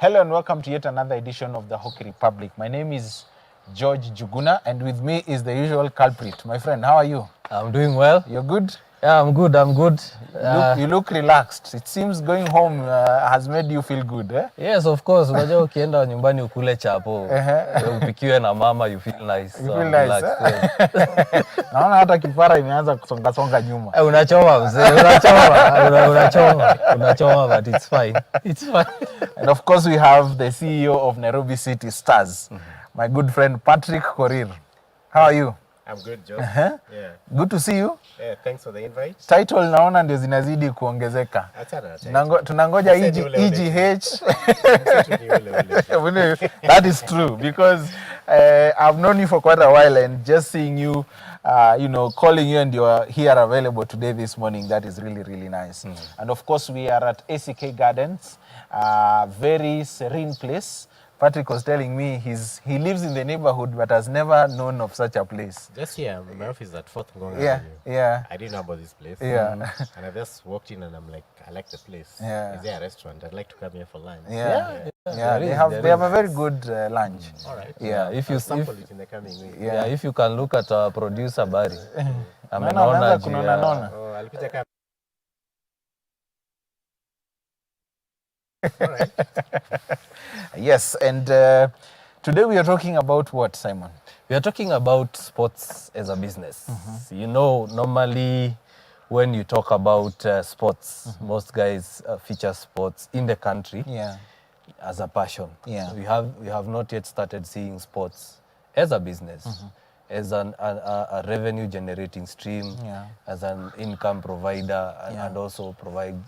Hello and welcome to yet another edition of the Hockey Republic. My name is George Juguna and with me is the usual culprit. My friend, how are you? I'm doing well. You're good? Yeah, I'm good. You look relaxed. It seems going home has made you feel good, eh? Yes, of course. Unajua ukienda nyumbani ukule chapo, upikiwe na mama, you feel nice. You feel nice, eh? Naona hata kipara imeanza kusonga nyuma. Unachoma mzee, unachoma, but it's fine. It's fine. And of course we have the CEO of Nairobi City Stars, my good friend Patrick Korir. How are you? I'm good, Joe. Yeah. Good to see you. Yeah, thanks for the invite. Title naona ndio zinazidi kuongezeka. Tunangoja EGH. That is true because I've known you for quite a while and just seeing you, calling you and you're here available today this morning, that is really, really nice. And of course, we are at HOCKEYKE Gardens, a very serene place. Patrick was telling me he lives in the neighborhood but has never known of such a place. Just here, my office is at 4th Ngonga Yeah, Avenue. yeah. I didn't know about this place. Yeah. And I just walked in and I'm like, I like the place. Yeah. Is there a restaurant? I'd like to come here for lunch. Yeah. They have a very good lunch. All right. Yeah. If you sample it in the coming week. Yeah, if you can look at our producer Barry. Naona. Oh, I'll put a All right. Yes, and today we are talking about what, Simon? We are talking about sports as a business. You know, normally when you talk about sports, most guys feature sports in the country as a passion. Yeah. We have not yet started seeing sports as a business, as a revenue generating stream, as an income provider, and also provide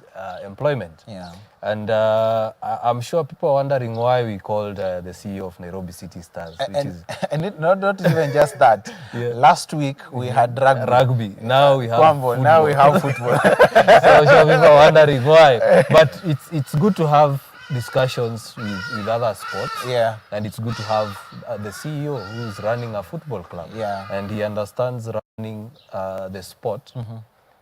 employment. Yeah. And I'm sure people are wondering why we called the CEO of Nairobi City Stars. Not even just that. Last week we had rugby. Now we have football. Now we have football. So I'm sure people are wondering why. But it's good to have discussions with other sports. Yeah. And it's good to have the CEO who is running a football club. Yeah. And he understands running the sport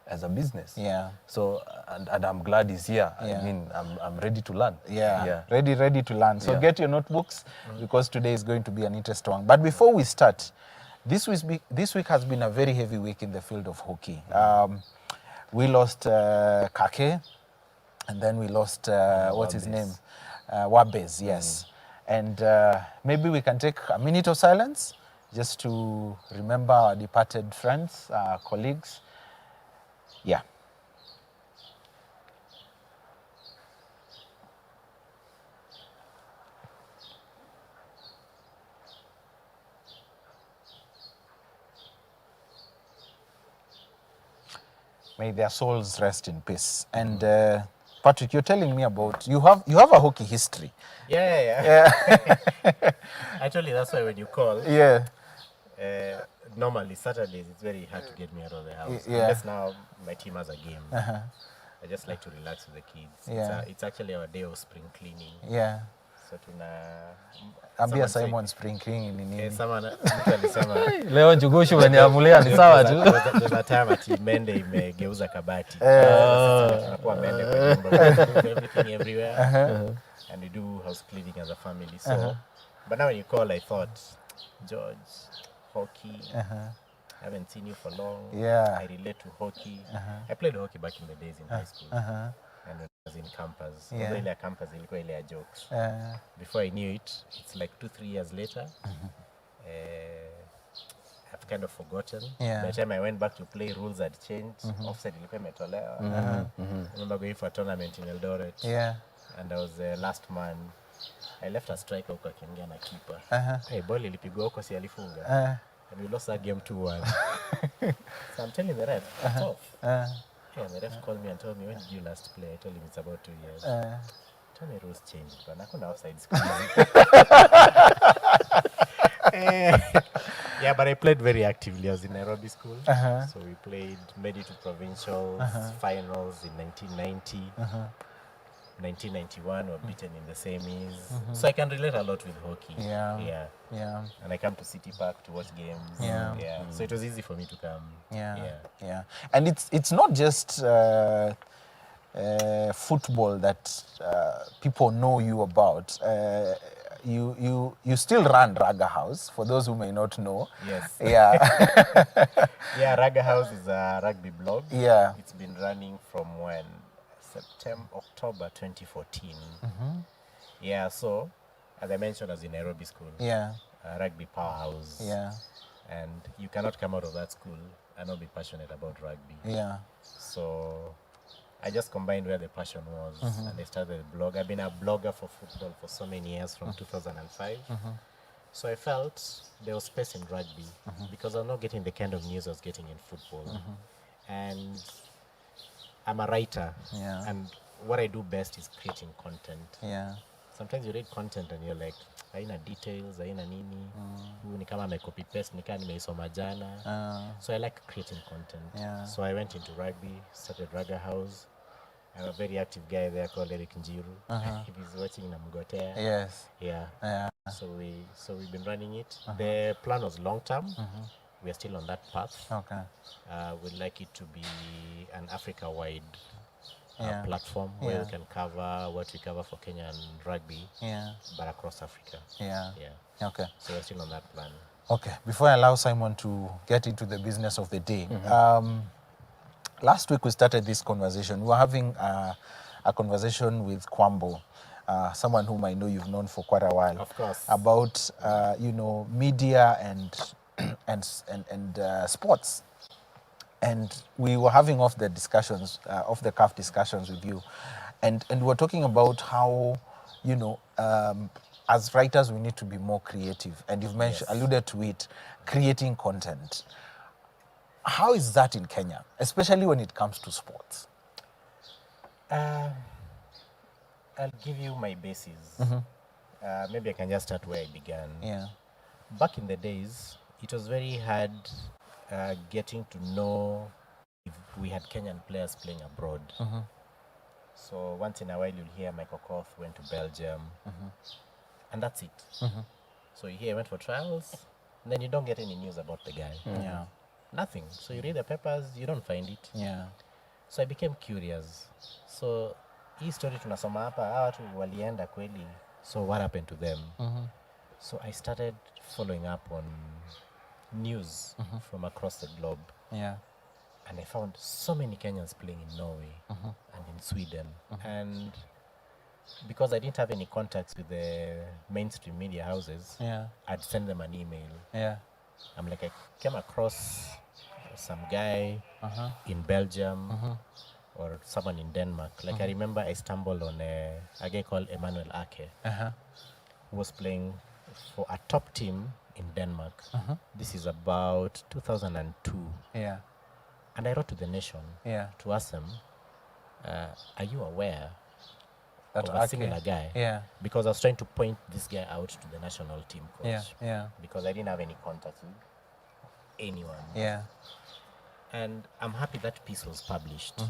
as a business. Yeah. So, and I'm glad he's here. I mean, I'm ready to learn. Yeah. Ready to learn. So get your notebooks because today is going to be an interesting one. But before we start, this week has been a very heavy week in the field of hockey. We lost Kake, and then we lost, what's his name? Wabez, yes. And maybe we can take a minute of silence just to remember our departed friends, colleagues. Yeah. May their souls rest in peace. And Patrick, you're telling me about you have a hockey history. Yeah. Actually, that's why when you call, normally Saturdays it's very hard to get me out of the house. Unless now my team has a game. I just like to relax with the kids. It's actually our day of spring cleaning. Yeah. So Ambia Simon spring cleaning ni nini? Leo Njugushu waniamulia ni sawa tu. There's a time ati mende imegeuza kabati. Tunakuwa mende kwa nyumba. Everything everywhere. And we do house cleaning as a family. So, but now when you call, I thought, George, hockey. I haven't seen you for long. Yeah. I relate to hockey. I played hockey back in the days in high school. And when I was in campus. Ile campus ilikuwa ile ya jokes. Before I knew it, it's like 2-3 years later. I've kind of forgotten. By the time I went back to play, rules had changed. Offside ilikuwa imetolewa. I remember going for a tournament in Eldoret. And I was the last man. I left a striker huko akiingia na keeper. Hey, ball ilipigwa huko si alifunga. And we lost that game 2-1. So I'm telling the ref, it's off. And the ref called me and told me, when did you last play? I told him it's about 2 years. Told me rules changed, but hakuna offside school. Yeah, but I played very actively. I was in Nairobi school. So we made it to provincials, finals in 1990. 1991 were beaten in the semis. So I can relate a lot with hockey. Yeah. And I come to City Park to watch games. So it was easy for me to come. And it's not just football that people know you about. You still run Raga House, for those who may not know. Yes. Yeah. Yeah, Raga House is a rugby blog. Yeah. It's been running from when? October 2014. Yeah, so as I mentioned, I was in Nairobi school. Yeah. A rugby powerhouse. Yeah. And you cannot come out of that school and not be passionate about rugby. Yeah. So I just combined where the passion was and I started a blog. I've been a blogger for football for so many years, from 2005. So I felt there was space in rugby because I'm not getting the kind of news I was getting in football. And I'm a writer. Yeah. And what I do best is creating content. Yeah. Sometimes you read content and you're like, haina details, haina nini. Ni kama me copy paste, ni kama nimeisoma jana. So I like creating content. Yeah. So I went into rugby, started Raga House. I have a very active guy there called Eric Njiru. If he's watching Namugotea. Yes. Yeah. Yeah. So we've been running it. The plan was long term. We are still on that path. Okay. We'd like it to be an Africa-wide Yeah. platform where we can cover what we cover for Kenyan rugby, but across Africa. Yeah. Yeah. Okay. So we're still on that plan. Okay. Before I allow Simon to get into the business of the day, last week we started this conversation. We were having a conversation with Kwambo, someone whom I know you've known for quite a while. Of course. About media and sports. And we were having off the cuff discussions with you, and we were talking about how, as writers we need to be more creative, and you've alluded to it, creating content. How is that in Kenya, especially when it comes to sports? I'll give you my basis. Maybe I can just start where I began. Yeah. Back in the days, it was very hard getting to know if we had Kenyan players playing abroad. So once in a while you'll hear Michael Koth went to Belgium, and that's it. So you hear he went for trials, and then you don't get any news about the guy. Yeah. Nothing. So you read the papers, you don't find it. Yeah. So I became curious. So hii story tunasoma hapa, hawa watu walienda kweli. So what happened to them? So I started following up on news from across the globe. Yeah. And I found so many Kenyans playing in Norway and in Sweden. And because I didn't have any contacts with the mainstream media houses, I'd send them an email. Yeah. I'm like, I came across some guy in Belgium or someone in Denmark. Like I remember I stumbled on a guy called Emmanuel Ake, who was playing for a top team in Denmark. This is about 2002. Yeah. And I wrote to the Nation to ask them, are you aware of a similar guy? Yeah. Because I was trying to point this guy out to the national team coach. Yeah. Yeah. Because I didn't have any contact with anyone. Yeah. And I'm happy that piece was published.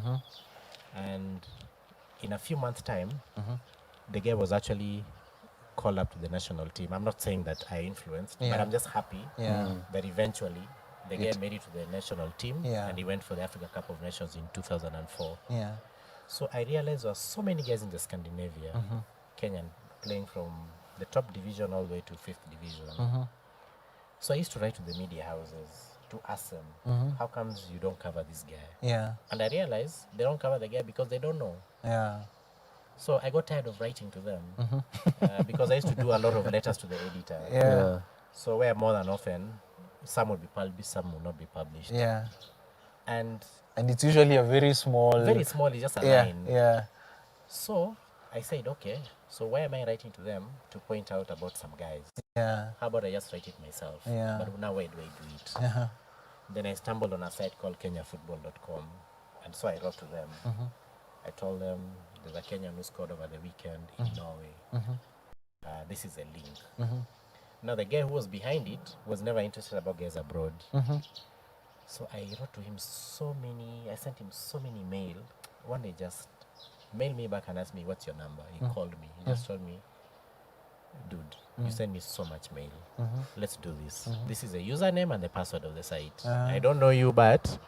And in a few months' time, the guy was actually called up to the national team. I'm not saying that I influenced, but I'm just happy that eventually the guy made it to the national team and he went for the Africa Cup of Nations in 2004. Yeah. So I realized there were so many guys in the Scandinavia, Kenyan, playing from the top division all the way to 5th division. So I used to write to the media houses to ask them, how comes you don't cover this guy? Yeah. And I realized they don't cover the guy because they don't know. Yeah. So I got tired of writing to them because I used to do a lot of letters to the editor. Yeah. So where more than often, some will be published, some will not be published. Yeah. And it's usually a very small... Very small, it's just a line. Yeah. So I said, okay, so why am I writing to them to point out about some guys? Yeah. How about I just write it myself? Yeah. But now where do I do it? Then I stumbled on a site called kenyafootball.com, and so I wrote to them. I told them there's a Kenyan who scored over the weekend in Norway. This is a link. Now the guy who was behind it was never interested about guys abroad. So I wrote to him I sent him so many mail. One day just mailed me back and asked me, what's your number? He called me. He just told me, dude, you send me so much mail. Let's do this. This is the username and the password of the site. I don't know you, but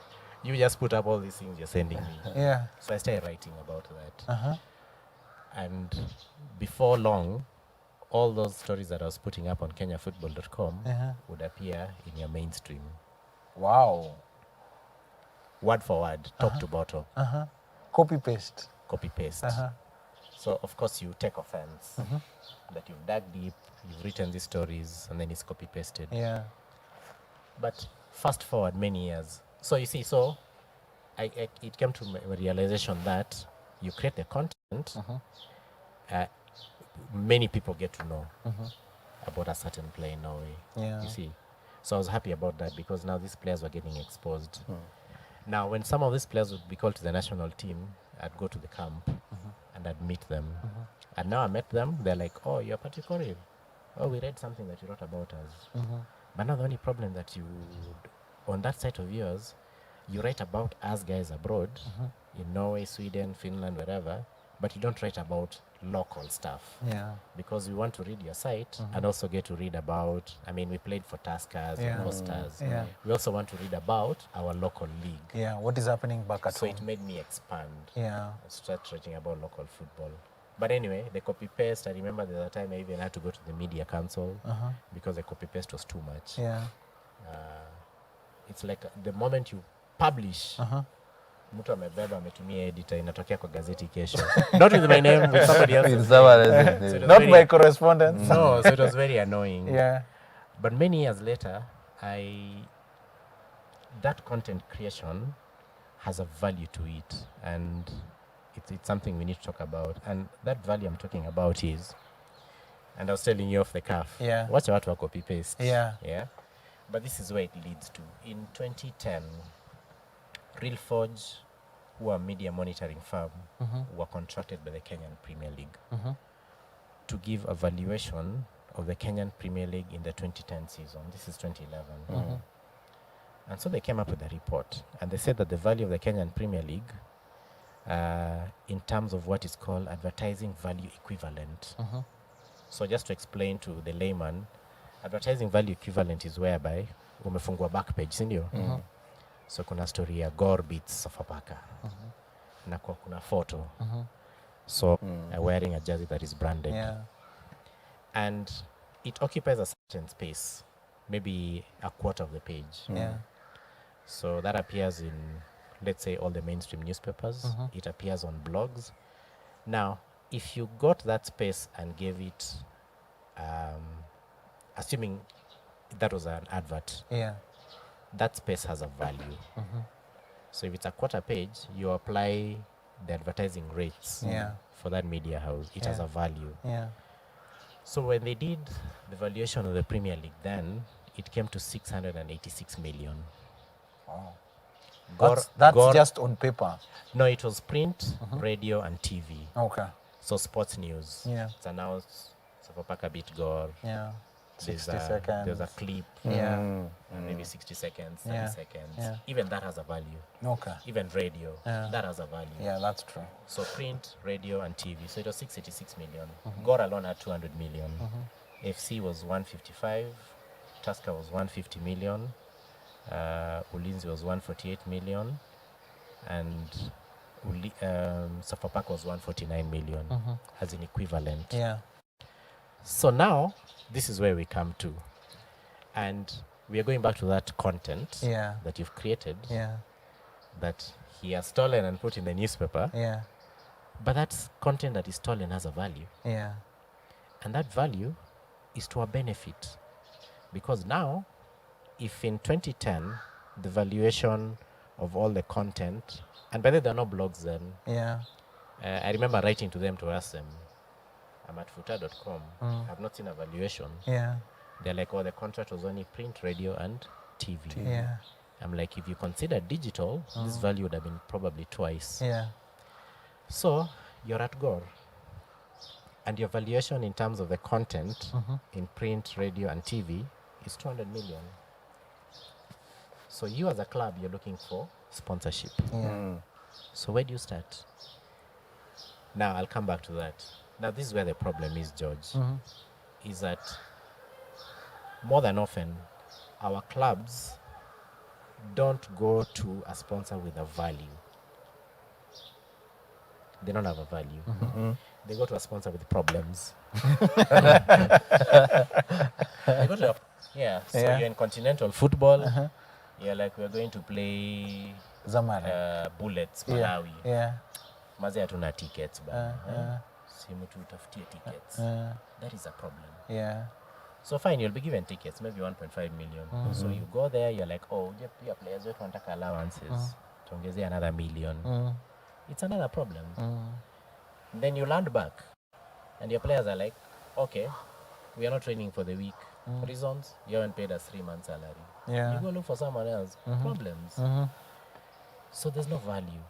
You just put up all these things you're sending me. Yeah. So I started writing about that. And before long, all those stories that I was putting up on kenyafootball.com would appear in your mainstream. Wow. Word for word, top to bottom. Copy paste. Copy paste. So of course you take offense that you've dug deep, you've written these stories, and then it's copy pasted. Yeah. But fast forward many years. So you see, it came to my realization that you create the content, many people get to know about a certain player in Norway. Yeah. You see. So I was happy about that because now these players were getting exposed. Now, when some of these players would be called to the national team, I'd go to the camp and I'd meet them. And now I met them, they're like, oh, you're Patrick. Oh, we read something that you wrote about us. But now the only problem that you, on that site of yours, you write about us guys abroad, in Norway, Sweden, Finland, wherever, but you don't write about local stuff. Yeah. Because we want to read your site and also get to read about, I mean, we played for Tuskers and Rosters. We also want to read about our local league. Yeah, what is happening back at home. So it made me expand. Yeah. Start writing about local football. But anyway, the copy paste, I remember the other time I even had to go to the media council because the copy paste was too much. Yeah. It's like the moment you publish, mtu amebeba ametumia editor inatokea kwa gazeti kesho. Not with my name, with somebody else's name. So not by correspondence. No, so it was very annoying. Yeah. But many years later, that content creation has a value to it, and it's something we need to talk about. And that value I'm talking about is, and I was telling you off the cuff, watch out for copy paste. Yeah. But this is where it leads to. In 2010, Real Forge, who are a media monitoring firm, were contracted by the Kenyan Premier League to give a valuation of the Kenyan Premier League in the 2010 season. This is 2011. And so they came up with a report, and they said that the value of the Kenyan Premier League, in terms of what is called advertising value equivalent. So just to explain to the layman, advertising value equivalent is whereby umefungua back page, sindio? So kuna story ya Gore beats Sofapaka. Na kuna photo. So wearing a jersey that is branded. And it occupies a certain space, maybe a quarter of the page. So that appears in, let's say, all the mainstream newspapers. It appears on blogs. Now, if you got that space and gave it, assuming that was an advert, that space has a value. So if it's a quarter page, you apply the advertising rates for that media house. It has a value. So when they did the valuation of the Premier League then, it came to 686 million. Wow. That's just on paper? No, it was print, radio, and TV. Okay. So sports news. It's announced, Sofapaka beat Gore. 60 seconds. There's a clip. Maybe 60 seconds, 30 seconds. Even that has a value. Okay. Even radio, that has a value. Yeah, that's true. So print, radio, and TV. So it was 686 million. Gore alone had 200 million. FC was 155. Tusker was 150 million. Ulinzi was 148 million. And Sofapaka was 149 million as an equivalent. So now, this is where we come to. And we are going back to that content that you've created, that he has stolen and put in the newspaper. But that content that is stolen has a value. And that value is to our benefit. Because now, if in 2010, the valuation of all the content, and by the way, there are no blogs then. I remember writing to them to ask them, I'm at futa.com. I've not seen a valuation. They're like, oh, the contract was only print, radio, and TV. I'm like, if you consider digital, this value would have been probably twice. So you're at Gore. And your valuation in terms of the content in print, radio, and TV is 200 million. So you as a club, you're looking for sponsorship. So where do you start? Now, I'll come back to that. Now, this is where the problem is, George, is that more than often, our clubs don't go to a sponsor with a value. They don't have a value. They go to a sponsor with problems. They go to so you're in continental football. You're like, we're going to play Bullets, Malawi. Mazi hatuna tickets, simu tutafutie tickets. That is a problem. So fine, you'll be given tickets, maybe 1.5 million. So you go there, you're like, oh, your players don't want allowances. Tuongeze another million. It's another problem. Then you land back, and your players are like, okay, we are not training for the week. Reasons, you haven't paid us 3 months' salary. You go look for someone else. Problems. So there's no value.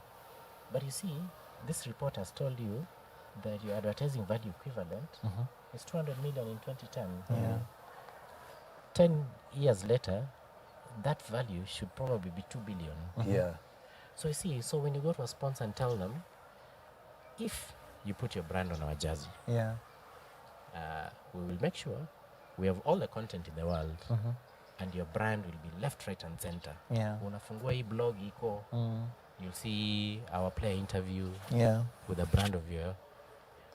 But you see, this report has told you that your advertising value equivalent is 200 million in 2010. 10 years later, that value should probably be 2 billion. So you see, so when you go to a sponsor and tell them, if you put your brand on our jersey, we will make sure we have all the content in the world, and your brand will be left, right, and center. Unafungua hii blog iko, you'll see our player interview with the brand of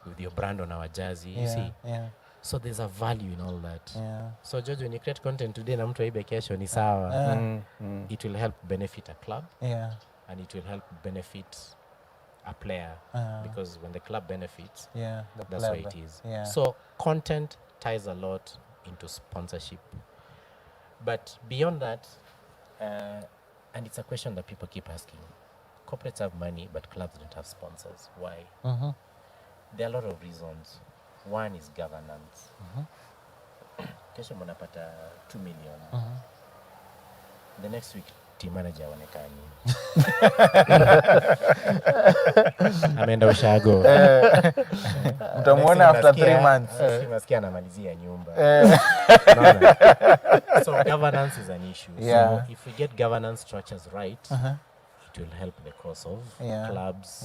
with your brand on our jersey. You see, so there's a value in all that. So George, when you create content today, na mtu aibe kesho ni sawa. It will help benefit a club, and it will help benefit a player, because when the club benefits, that's why it is. So content ties a lot into sponsorship. But beyond that, and it's a question that people keep asking, corporates have money, but clubs don't have sponsors. Why? There are a lot of reasons. One is governance. Kesho mnapata 2 million. The next week, team manager haonekani. Ameenda ushago. Mtamuona after 3 months. Nasikia anamalizia nyumba. So governance is an issue. So if we get governance structures right, it will help the cause of clubs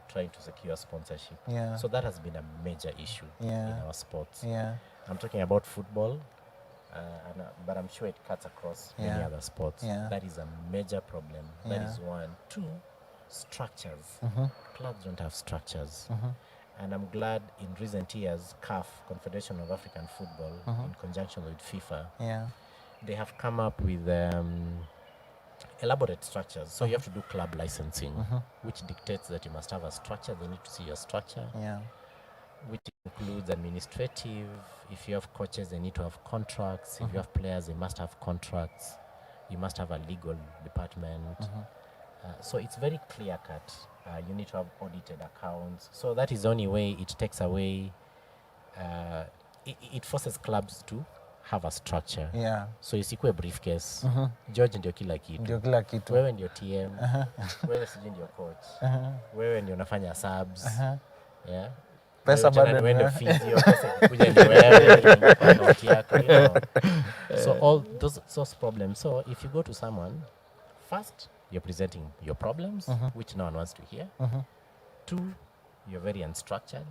trying to secure sponsorship. So that has been a major issue in our sports. I'm talking about football, but I'm sure it cuts across many other sports. That is a major problem. That is one. Two, structures. Clubs don't have structures. And I'm glad in recent years, CAF, Confederation of African Football, in conjunction with FIFA, they have come up with elaborate structures. So you have to do club licensing, which dictates that you must have a structure. They need to see your structure, which includes administrative. If you have coaches, they need to have contracts. If you have players, they must have contracts. You must have a legal department. So it's very clear cut. You need to have audited accounts. So that is the only way it takes away, it forces clubs to have a structure. So isikuwe briefcase. George ndio kila kitu. Wewe ndio TM. Wewe siji ndio coach. Wewe ndio unafanya subs. Pesa bado ndio physio, pesa kuja ni wewe account yako, So all those problems. So if you go to someone, first you're presenting your problems, which no one wants to hear. Two, you're very unstructured,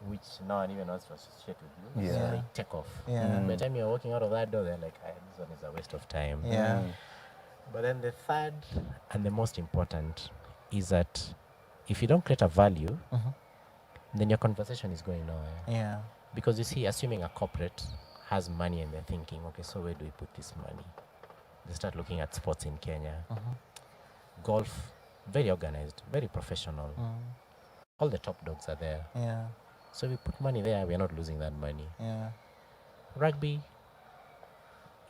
which no one even wants to associate with you. So they take off. By the time you're walking out of that door, they're like, this one is a waste of time. But then the third and the most important is that if you don't create a value, then your conversation is going nowhere. Because you see, assuming a corporate has money and they're thinking, okay, so where do we put this money? They start looking at sports in Kenya. Golf, very organized, very professional. All the top dogs are there. So we put money there, we're not losing that money. Rugby,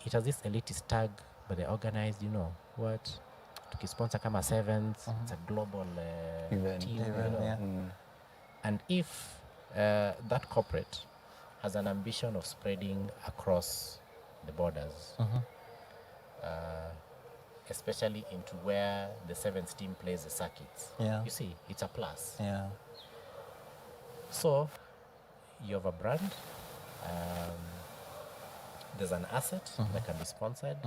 it has this elitist tag, but they're organized, you know. What? Tukisponsor kama sevens, it's a global team, you know. And if that corporate has an ambition of spreading across the borders, especially into where the sevens team plays the circuits, you see, it's a plus. So you have a brand, there's an asset that can be sponsored.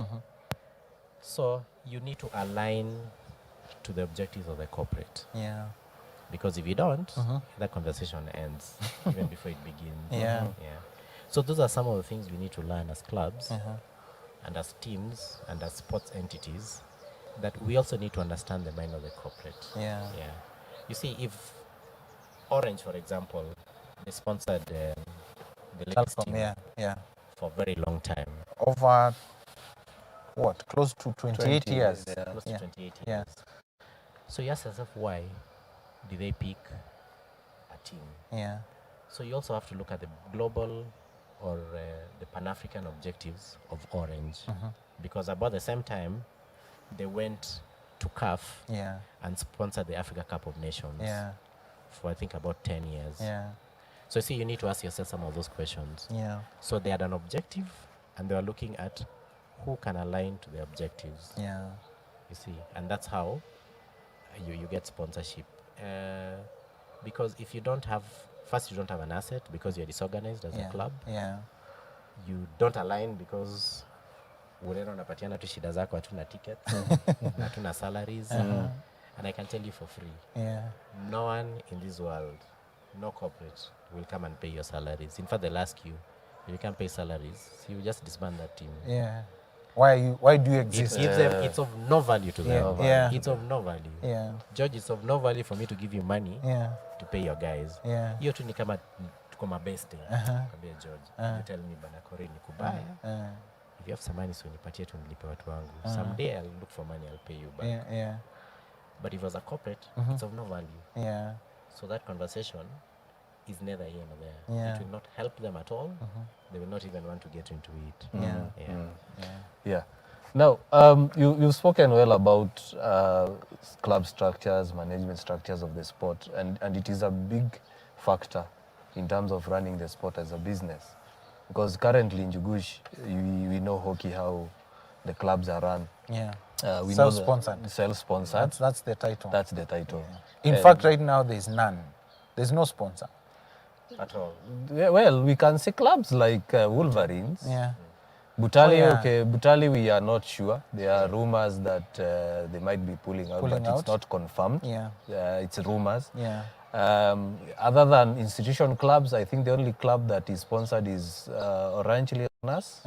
So you need to align to the objectives of the corporate. Because if you don't, that conversation ends even before it begins. So those are some of the things we need to learn as clubs and as teams and as sports entities, that we also need to understand the mind of the corporate. Yeah. You see, if Orange, for example, they sponsored the ladies team for a very long time. Over what? Close to 28 years. Close to 28 years. So you ask yourself, why did they pick a team? Yeah. So you also have to look at the global or the Pan-African objectives of Orange. Because about the same time, they went to CAF and sponsored the Africa Cup of Nations for I think about 10 years. So you see, you need to ask yourself some of those questions. So they had an objective and they were looking at who can align to the objectives. You see, and that's how you get sponsorship. Because if you don't have, first you don't have an asset because you're disorganized as a club. You don't align because unaenda unapatiana tu shida zako, hatuna tickets, hatuna salaries, and I can tell you for free. No one in this world, no corporate will come and pay your salaries. In fact, they'll ask you, if you can't pay salaries, so you just disband that team. Why do you exist? It's of no value to them. It's of no value. George, it's of no value for me to give you money to pay your guys. Hiyo tu ni kama tuko mabeste. Kabia George, you tell me bana kore ni kubaya. If you have some money, so nipatie tu nilipe watu wangu. Someday I'll look for money, I'll pay you back. But if it was a corporate, it's of no value. So that conversation is neither here nor there. It will not help them at all. They will not even want to get into it. Now, you've spoken well about club structures, management structures of the sport, and it is a big factor in terms of running the sport as a business. Because currently in Jugush, we know hockey, how the clubs are run. We self-sponsored. Self-sponsored. That's the title. That's the title. In fact, right now, there's none. There's no sponsor. At all. Well, we can see clubs like Wolverines. Butali, Butali, we are not sure. There are rumors that they might be pulling out, it's not confirmed. It's rumors. Other than institution clubs, I think the only club that is sponsored is Orange Leonas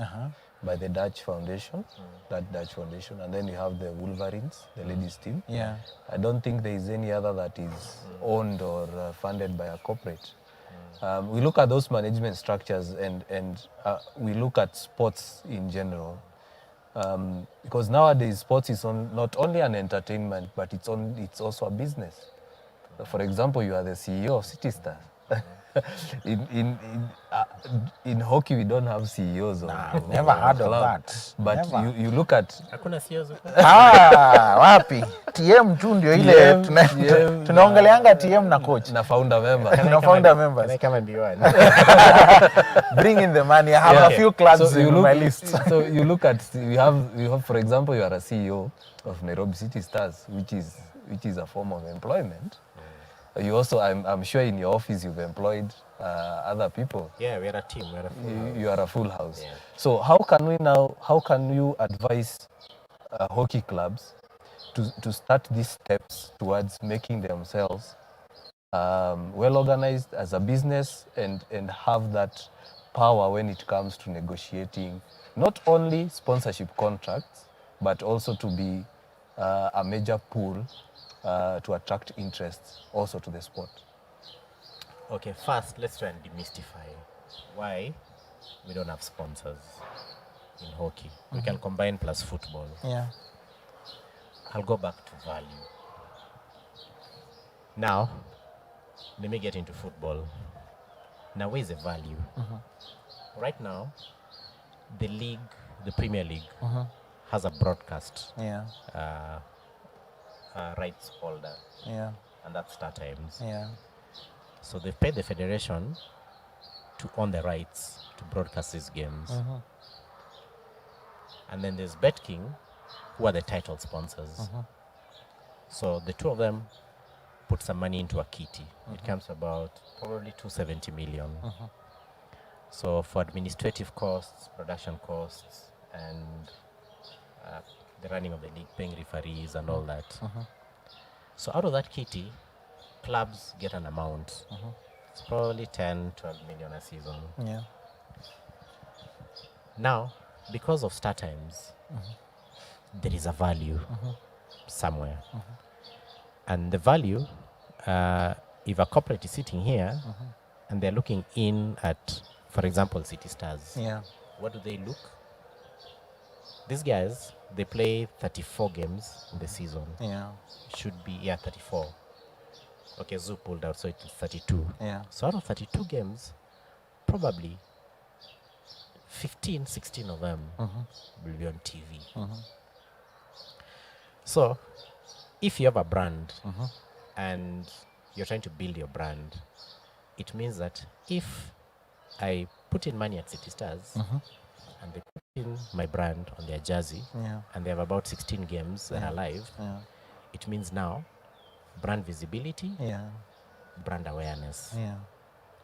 by the Dutch Foundation, that Dutch Foundation. And then you have the Wolverines, the ladies team. I don't think there is any other that is owned or funded by a corporate. We look at those management structures and we look at sports in general. Because nowadays sports is not only an entertainment, but it's also a business. For example, you are the CEO of City Stars. In hockey, we don't have CEOs. Never heard of that. But you look at... Hakuna CEOs. Wapi? TM tu ndio ile tunaongeleanga TM na coach. Na founder member. Na founder members. Can I come and be one? Bring in the money. I have a few clubs in my list. So you look at, you have, for example, you are a CEO of Nairobi City Stars, which is a form of employment. You also, I'm sure in your office you've employed other people. Yeah, we are a team. You are a full house. So how can you advise hockey clubs to start these steps towards making themselves well organized as a business and have that power when it comes to negotiating not only sponsorship contracts, but also to be a major pool to attract interest also to the sport? Okay, first let's try and demystify why we don't have sponsors in hockey. We can combine plus football. I'll go back to value. Now, let me get into football. Now, where is the value? Right now, the league, the Premier League, has a broadcast rights holder, and that's Star Times. So they've paid the federation to own the rights to broadcast these games. And then there's BetKing, who are the title sponsors. So the two of them put some money into a kitty. It comes about probably 270 million. So for administrative costs, production costs, and the running of the league, paying referees and all that. So out of that kitty, clubs get an amount. It's probably 10, 12 million a season. Now, because of start times, there is a value somewhere. And the value, if a corporate is sitting here and they're looking in at, for example, City Stars, what do they look? These guys, they play 34 games in the season. Should be, 34. Okay, Zoo pulled out, so it's 32. So out of 32 games, probably 15, 16 of them will be on TV. So, if you have a brand and you're trying to build your brand, it means that if I put in money at City Stars and they put in my brand on their jersey and they have about 16 games that are live, it means now brand visibility, brand awareness.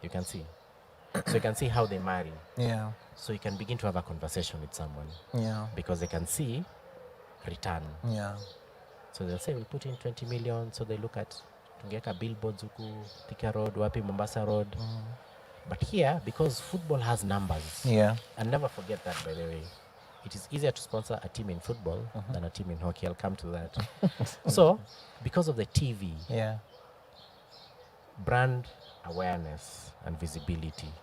You can see. So you can see how they marry. So you can begin to have a conversation with someone. Because they can see return. So they'll say, we'll put in 20 million. So they look at Tungeka billboards huku, Thika Road, Wapi, Mombasa Road. But here, because football has numbers, and never forget that, by the way, it is easier to sponsor a team in football than a team in hockey. I'll come to that. So, because of the TV, brand awareness and visibility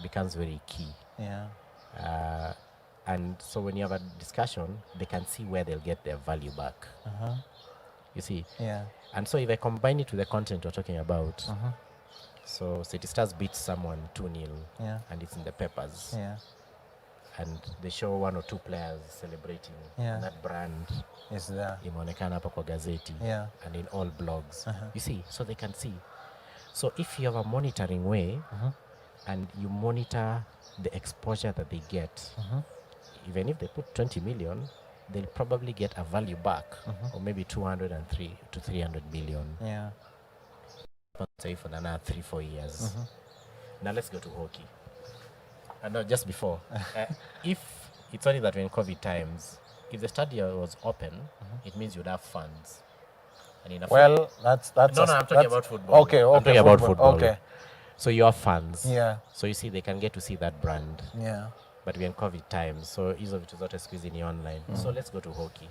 becomes very key. And so when you have a discussion, they can see where they'll get their value back. You see? And so if I combine it with the content we're talking about, so City Stars beat someone 2-0, and it's in the papers. And they show one or two players celebrating. And that brand is there. Imeonekana hapa kwa gazeti and in all blogs. You see, so they can see. So if you have a monitoring way and you monitor the exposure that they get, even if they put 20 million, they'll probably get a value back, or maybe 203 to 300 million. Say for another 3-4 years. Now let's go to hockey. And no, just before, if it's only that we're in COVID times, if the stadium was open, it means you'd have funds. And well, that's no, I'm talking about football. Okay, I'm talking about football. Okay. So you have funds. So you see, they can get to see that brand. But we're in COVID times, so hizo vitu zote squeeze ni online. So let's go to hockey.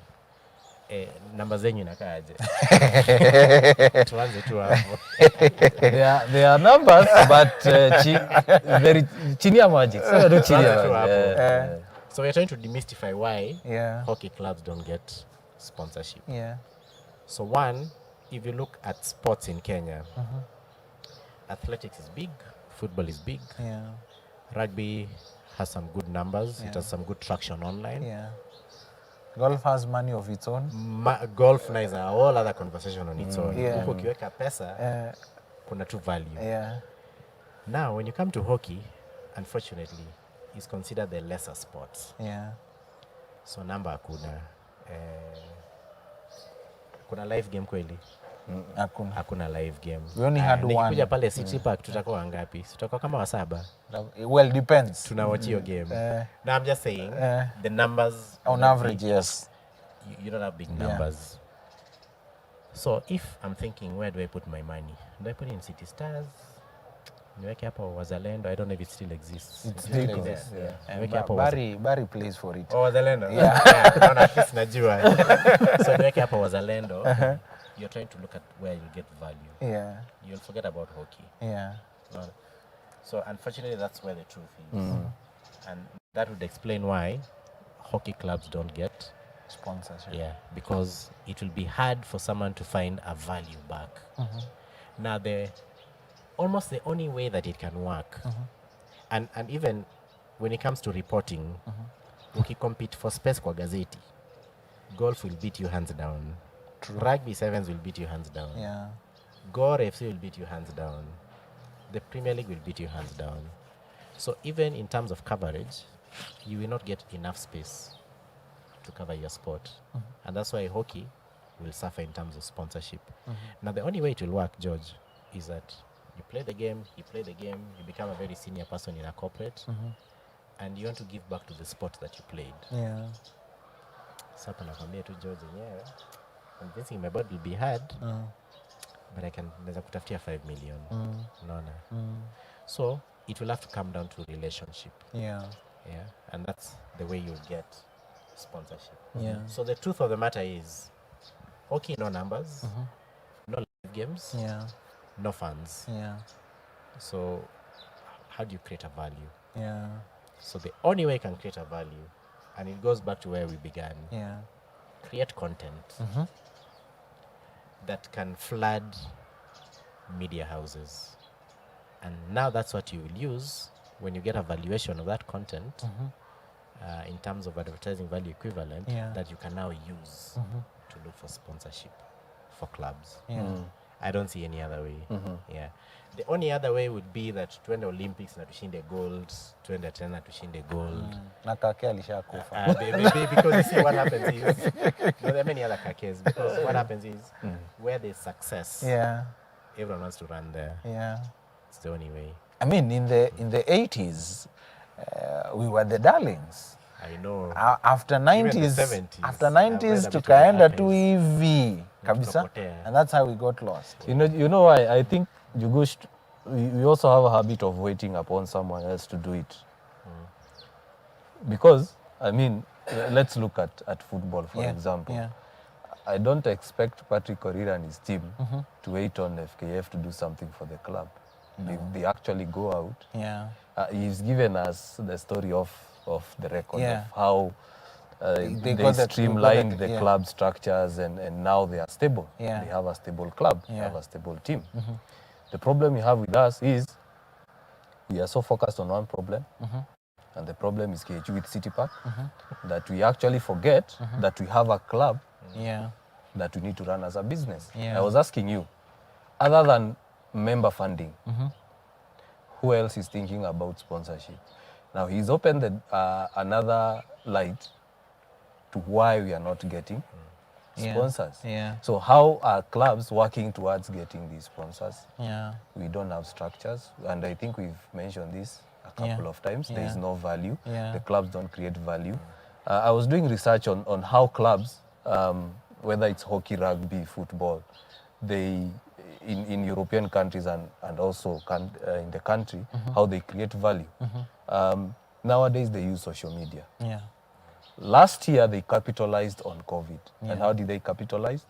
Namba zenyu inakaaje? Tuanze tu hapo. There are numbers, but very chini ya magic. So we're trying to demystify why hockey clubs don't get sponsorship. So one, if you look at sports in Kenya, athletics is big, football is big, rugby has some good numbers, it has some good traction online. Golf has money of its own. Golf is a whole other conversation on its own. Huko ukiweka pesa, kuna tu value. Now, when you come to hockey, unfortunately, it's considered the lesser sport. So number hakuna. Kuna live game kweli? Hakuna live game. We only had one. Nikikuja pale City Park, tutakuwa wangapi? Tutakuwa kama wasaba. Well, depends. Tunawatch your game. Now I'm just saying, the numbers on average, yes. You don't have big numbers. So if I'm thinking, where do I put my money? Do I put it in City Stars? Niweke hapo Wazalendo. I don't know if it still exists. It still exists. Barry plays for it. Oh, Wazalendo. At least najua. So niweke hapo Wazalendo. You're trying to look at where you get value. You'll forget about hockey. So unfortunately, that's where the truth is. And that would explain why hockey clubs don't get sponsorship. Because it will be hard for someone to find a value back. Now, almost the only way that it can work, and even when it comes to reporting, we compete for space kwa gazeti. Golf will beat you hands down. Rugby sevens will beat you hands down. Gore FC will beat you hands down. The Premier League will beat you hands down. So even in terms of coverage, you will not get enough space to cover your sport. And that's why hockey will suffer in terms of sponsorship. Now the only way it will work, George, is that you play the game, you become a very senior person in a corporate, and you want to give back to the sport that you played. Sasa nakwambia tu George yenyewe, convincing my body will be hard, but naweza kutafutia 5 million. Unaona? So it will have to come down to relationship. Yeah, and that's the way you'll get sponsorship. Yeah. So the truth of the matter is, hockey, no numbers, no live games, no fans. Yeah. So how do you create a value? Yeah. So the only way you can create a value, and it goes back to where we began, create content that can flood media houses. And now that's what you will use when you get a valuation of that content in terms of advertising value equivalent that you can now use to look for sponsorship for clubs. I don't see any other way. Yeah. The only other way would be that twende Olympics na tushinde gold, twende tena tushinde gold. Na kake alishakufa. Because you see what happens is, there are many other kakes, because what happens is, where there's success, everyone wants to run there. Yeah. It's the only way. I mean, in the 80s, we were the darlings. I know. After 90s, tukaenda tu hivi kabisa, and that's how we got lost. You know why? I think we also have a habit of waiting upon someone else to do it. Because, I mean, let's look at football, for example. Yeah. I don't expect Patrick Orira and his team to wait on FKF to do something for the club. No. They actually go out. Yeah. He's given us the story of the record of how they streamlined the club structures, and now they are stable. Yeah. They have a stable club. They have a stable team. The problem you have with us is we are so focused on one problem, and the problem is KHU with City Park, that we actually forget that we have a club that we need to run as a business. I was asking you, other than member funding, who else is thinking about sponsorship? Now, he's opened another light to why we are not getting sponsors. So how are clubs working towards getting these sponsors? We don't have structures, and I think we've mentioned this a couple of times. There is no value. The clubs don't create value. I was doing research on how clubs, whether it's hockey, rugby, football, they in European countries and also in the country, how they create value. Nowadays, they use social media. Last year, they capitalized on COVID. And how did they capitalize?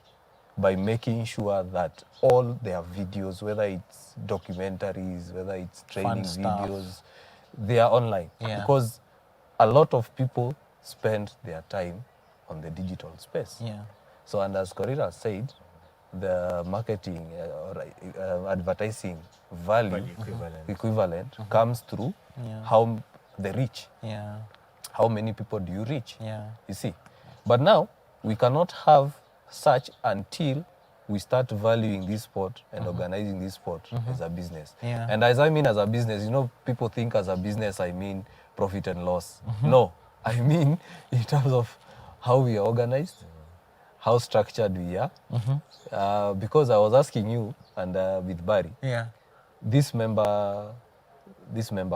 By making sure that all their videos, whether it's documentaries, whether it's training videos, they are online. Because a lot of people spend their time on the digital space. So, and as Corina said, the marketing or advertising value equivalent comes through how the reach. How many people do you reach? You see. But now, we cannot have such until we start valuing this sport and organizing this sport as a business. And as I mean as a business, you know, people think as a business, I mean profit and loss. No, I mean in terms of how we are organized, how structured we are. Because I was asking you, and with Barry, this member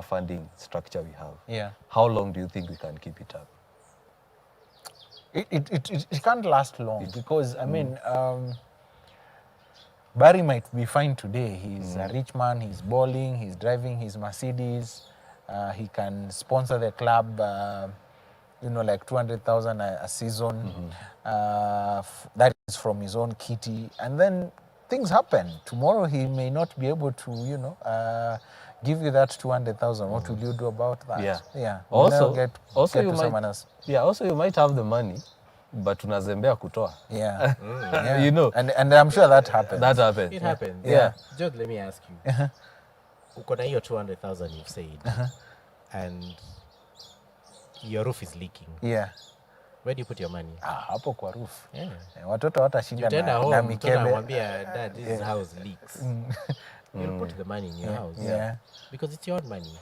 funding structure we have, how long do you think we can keep it up? It can't last long, because I mean, Barry might be fine today. He's a rich man, he's balling, he's driving his Mercedes, he can sponsor the club, you know, like 200,000 a season. That is from his own kitty. And then things happen. Tomorrow he may not be able to, you know, give you that 200,000. What will you do about that? Also, get also to someone else. Also you might have the money, but unazembea kutoa. You know. And I'm sure that happens. That happens. It happens. Just let me ask you. Uko na hiyo 200,000 you've said, and your roof is leaking. Where do you put your money? Hapo kwa roof. Watoto watashinda na mikebe. Namwambia, Dad, this house leaks. You'll put the money in your house. Because it's your own money.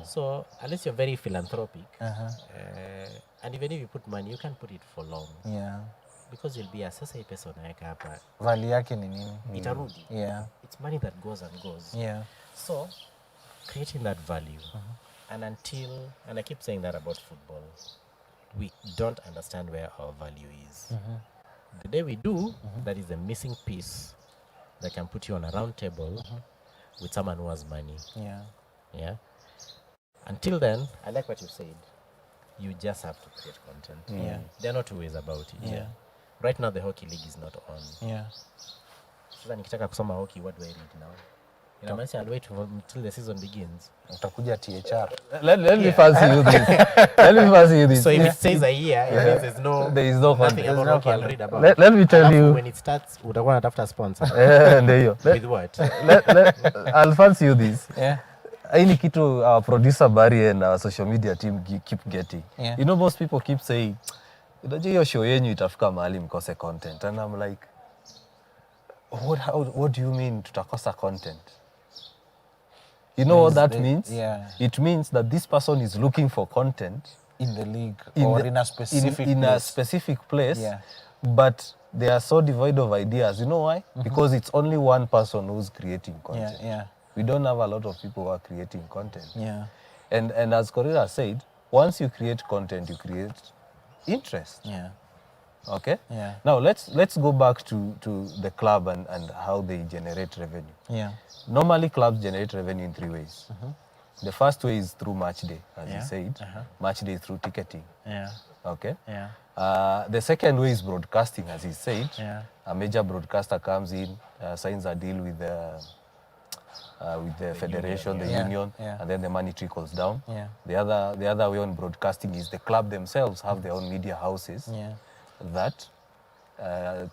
So unless you're very philanthropic, and even if you put money, you can't put it for long. Because you'll be a sasa hii pesa unaweka hapa. Value yake ni nini? Itarudi. It's money that goes and goes. So creating that value. And I keep saying that about football, we don't understand where our value is. The day we do, that is the missing piece that can put you on a round table with someone who has money. Until then, I like what you said. You just have to create content. Yeah. There are no two ways about it. Yeah. Right now, the hockey league is not on. Yeah. Sasa nikitaka kusoma hockey, what do I read now? Inamaanisha I'll wait until the season begins. Utakuja THR. Let me first you this. Let me first you this. So if it says a year, it means there's no content. nothing about hockey I'll read about. Let me tell you. When it starts, utakuwa natafuta sponsor. There you. With what? I'll first you this. Yeah. Any kitu our producer Barry and our social media team keep getting. Yeah. You know, most people keep saying, unajua hiyo show yenyu itafika mahali mkose content. And I'm like, what do you mean tutakosa content? You know what that means? Yeah. It means that this person is looking for content In the league in a specific in place. a specific place, Yeah. but they are so devoid of ideas. You know why? Because it's only one person who's creating content. Yeah. We don't have a lot of people who are creating content. Yeah. And as Correa said, once you create content, you create interest. Yeah. Okay? Yeah. Now let's go back to the club and how they generate revenue. Yeah. Normally clubs generate revenue in 3 ways. The first way is through match day, as you said. Match day through ticketing. Yeah. Okay? Yeah. The second way is broadcasting, as he said. Yeah. A major broadcaster comes in, signs a deal with the federation, the union, and then the money trickles down. Yeah. The other way on broadcasting is the club themselves have their own media houses that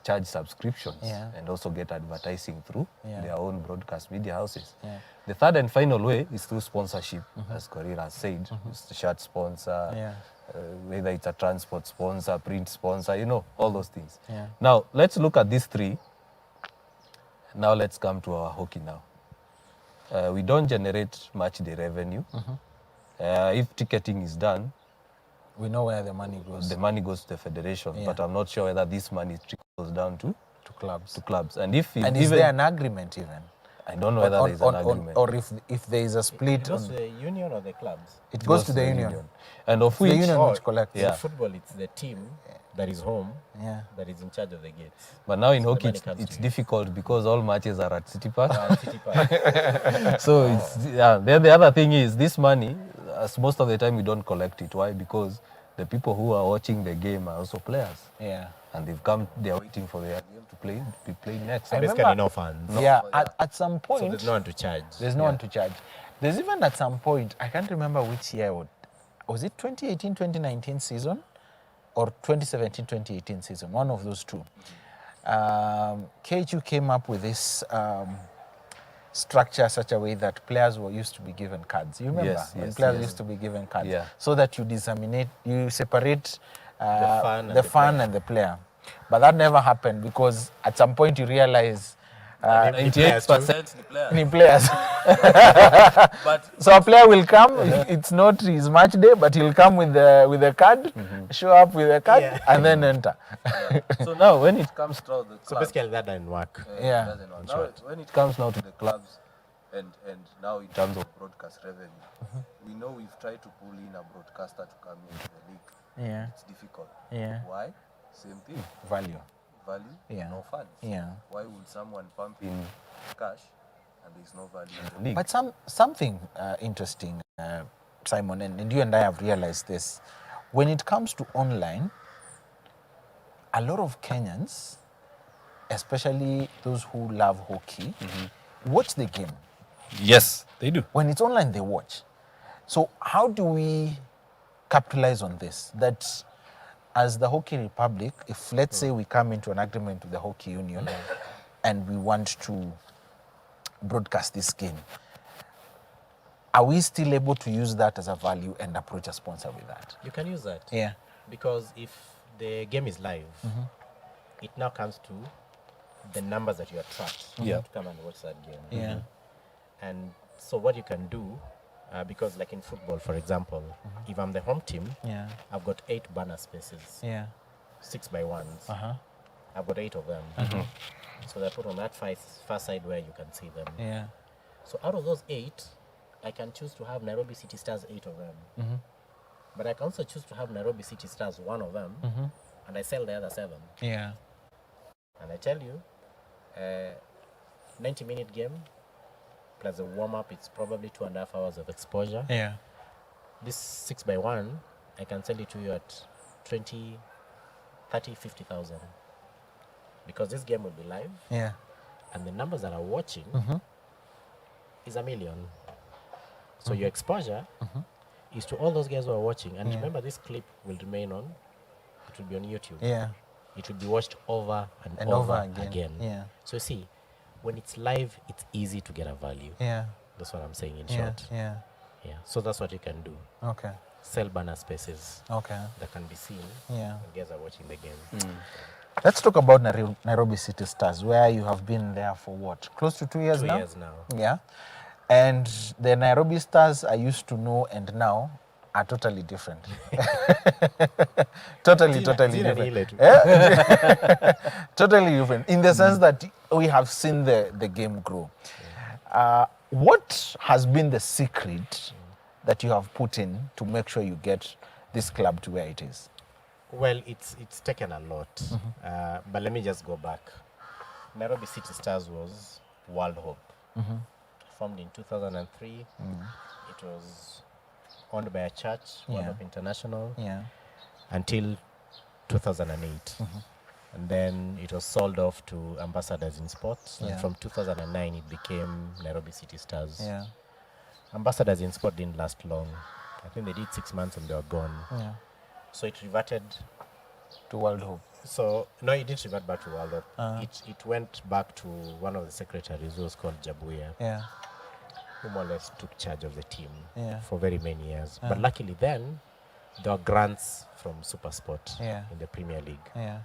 charge subscriptions and also get advertising through their own broadcast media houses. Yeah. The third and final way is through sponsorship, as Correa said. It's the shirt sponsor, whether it's a transport sponsor, print sponsor, you know, all those things. Yeah. Now, let's look at these three. Now let's come to our hockey now. We don't generate match day revenue. If ticketing is done, We know where the money goes. the money goes to the federation, but I'm not sure whether this money trickles down to clubs. And if And is there an agreement even? I don't know whether there is an agreement. Or if there is a split, It goes to the union or the clubs? it goes to the union. And of The which, union which collects. Yeah. In football, it's the team that is home Yeah. that is in charge of the gates. but now in hockey money comes it's to you. difficult because all matches are at City Park. City Park. So it's then the other thing is this money, as most of the time we don't collect it. Why? Because the people who are watching the game are also players. Yeah. And they're waiting for their game to be played next. So I basically, remember- no funds. Yeah. At some point, So there's no one to charge. there's no one to charge. There's even at some point, I can't remember which year, was it 2018-2019 season or 2017-2018 season, one of those two. KHU came up with this structure such a way that players were used to be given cards. You remember? Yes, when yes, players yes. used to be given cards. Yeah. So that you separate fan and the the fan and the player. But that never happened because at some point you realize 98% the players. any players. But So a player will come, it's not his match day, but he'll come with the card, show up with the card, and then enter. so now when it comes to the So clubs, basically, that doesn't work. Yeah. doesn't work. Now, when it comes now to the clubs and now in terms of broadcast revenue, we know we've tried to pull in a broadcaster to come into the league. Yeah. It's difficult. Yeah. Why? Same thing. Value. Value, Yeah. no funds. Yeah. Why would someone pump in cash and there's no value in the league? But something interesting, Simon, and you and I have realized this. When it comes to online, a lot of Kenyans, especially those who love hockey, watch the game. Yes, they do. When it's online, they watch. So how do we capitalize on this? That as the Hockey Republic, if let's say we come into an agreement with the Hockey Union and we want to broadcast this game, are we still able to use that as a value and approach a sponsor with that? You can use that. Yeah. Because if the game is live, it now comes to the numbers that you attract to come and watch that game. Yeah. And so what you can do, because like in football, for example, if I'm the home team, Yeah. I've got 8 banner spaces, Yeah. 6x1s. Uh-huh. I've got 8 of them. So they're put on that far side where you can see them. Yeah. So out of those 8, I can choose to have Nairobi City Stars 8 of them. But I can also choose to have Nairobi City Stars 1 of them, and I sell the other 7. Yeah. And I tell you, 90-minute game plus a warm-up, it's probably 2.5 hours of exposure. Yeah. this 6x1, I can sell it to you at 20, 30, 50,000. Because this game will be live. Yeah. And the numbers that are watching is 1 million. So your exposure is to all those guys who are watching. And remember, this clip will remain on. It will be on YouTube. Yeah. It will be watched over and over again. Yeah. So you see, when it's live, it's easy to get a value. Yeah. That's what I'm saying in short. Yeah. Yeah. So that's what you can do. Okay. Sell banner spaces. Okay. That can be seen. Yeah. When guys are watching the game. Let's talk about Nairobi City Stars, where you have been there for what? Close to 2 years now? 2 years now. Yeah. And the Nairobi Stars I used to know and now are totally different. totally different. Totally different. In the sense that we have seen the game grow. What has been the secret that you have put in to make sure you get this club to where it is? Well, it's taken a lot. But let me just go back. Nairobi City Stars was World Hope. Formed in 2003. It was owned by a church, World Hope International, until 2008. And then it was sold off to Ambassadors in Sports. And from 2009, it became Nairobi City Stars. Ambassadors in Sport didn't last long. I think they did 6 months and they were gone. So it reverted to World Hope. So no, it didn't revert back to World Hope. It went back to one of the secretaries, who was called Jabuya, who more or less took charge of the team for very many years. But luckily then, there were grants from Supersport in the Premier League.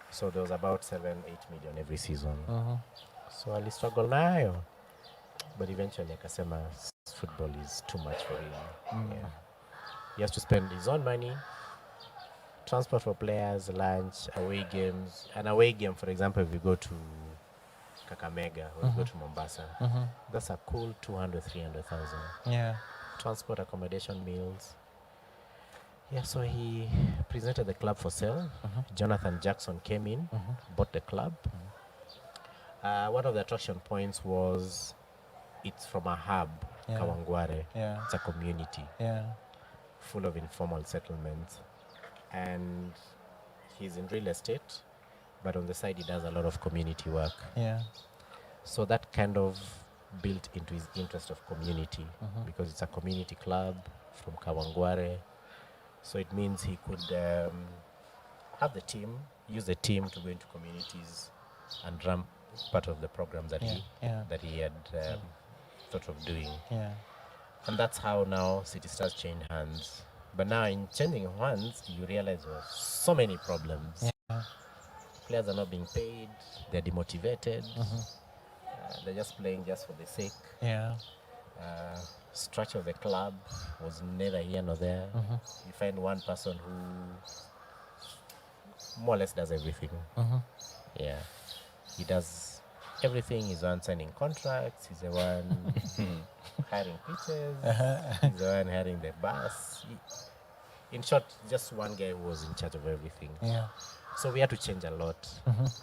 So there was about 7-8 million every season. So I struggled nayo. But eventually, akasema, football is too much for him. He has to spend his own money, transport for players, lunch, away games. An away game, for example, if you go to Kakamega or you go to Mombasa, that's a cool 200, 300,000. Transport, accommodation, meals. So he presented the club for sale. Jonathan Jackson came in, bought the club. One of the attraction points was it's from a hub, Kawangware. It's a community full of informal settlements. And he's in real estate, but on the side he does a lot of community work. So that kind of built into his interest of community, because it's a community club from Kawangware. So it means he could have the team, use the team to go into communities and run part of the programs that he had thought of doing. And that's how now City Stars changed hands. But now in changing hands, you realize there are so many problems. Players are not being paid, they're demotivated, they're just playing just for the sake. Structure of the club was neither here nor there. You find one person who more or less does everything. He does everything. He's the one signing contracts, he's the one hiring pitches, he's the one hiring the bus. In short, just one guy who was in charge of everything. So we had to change a lot.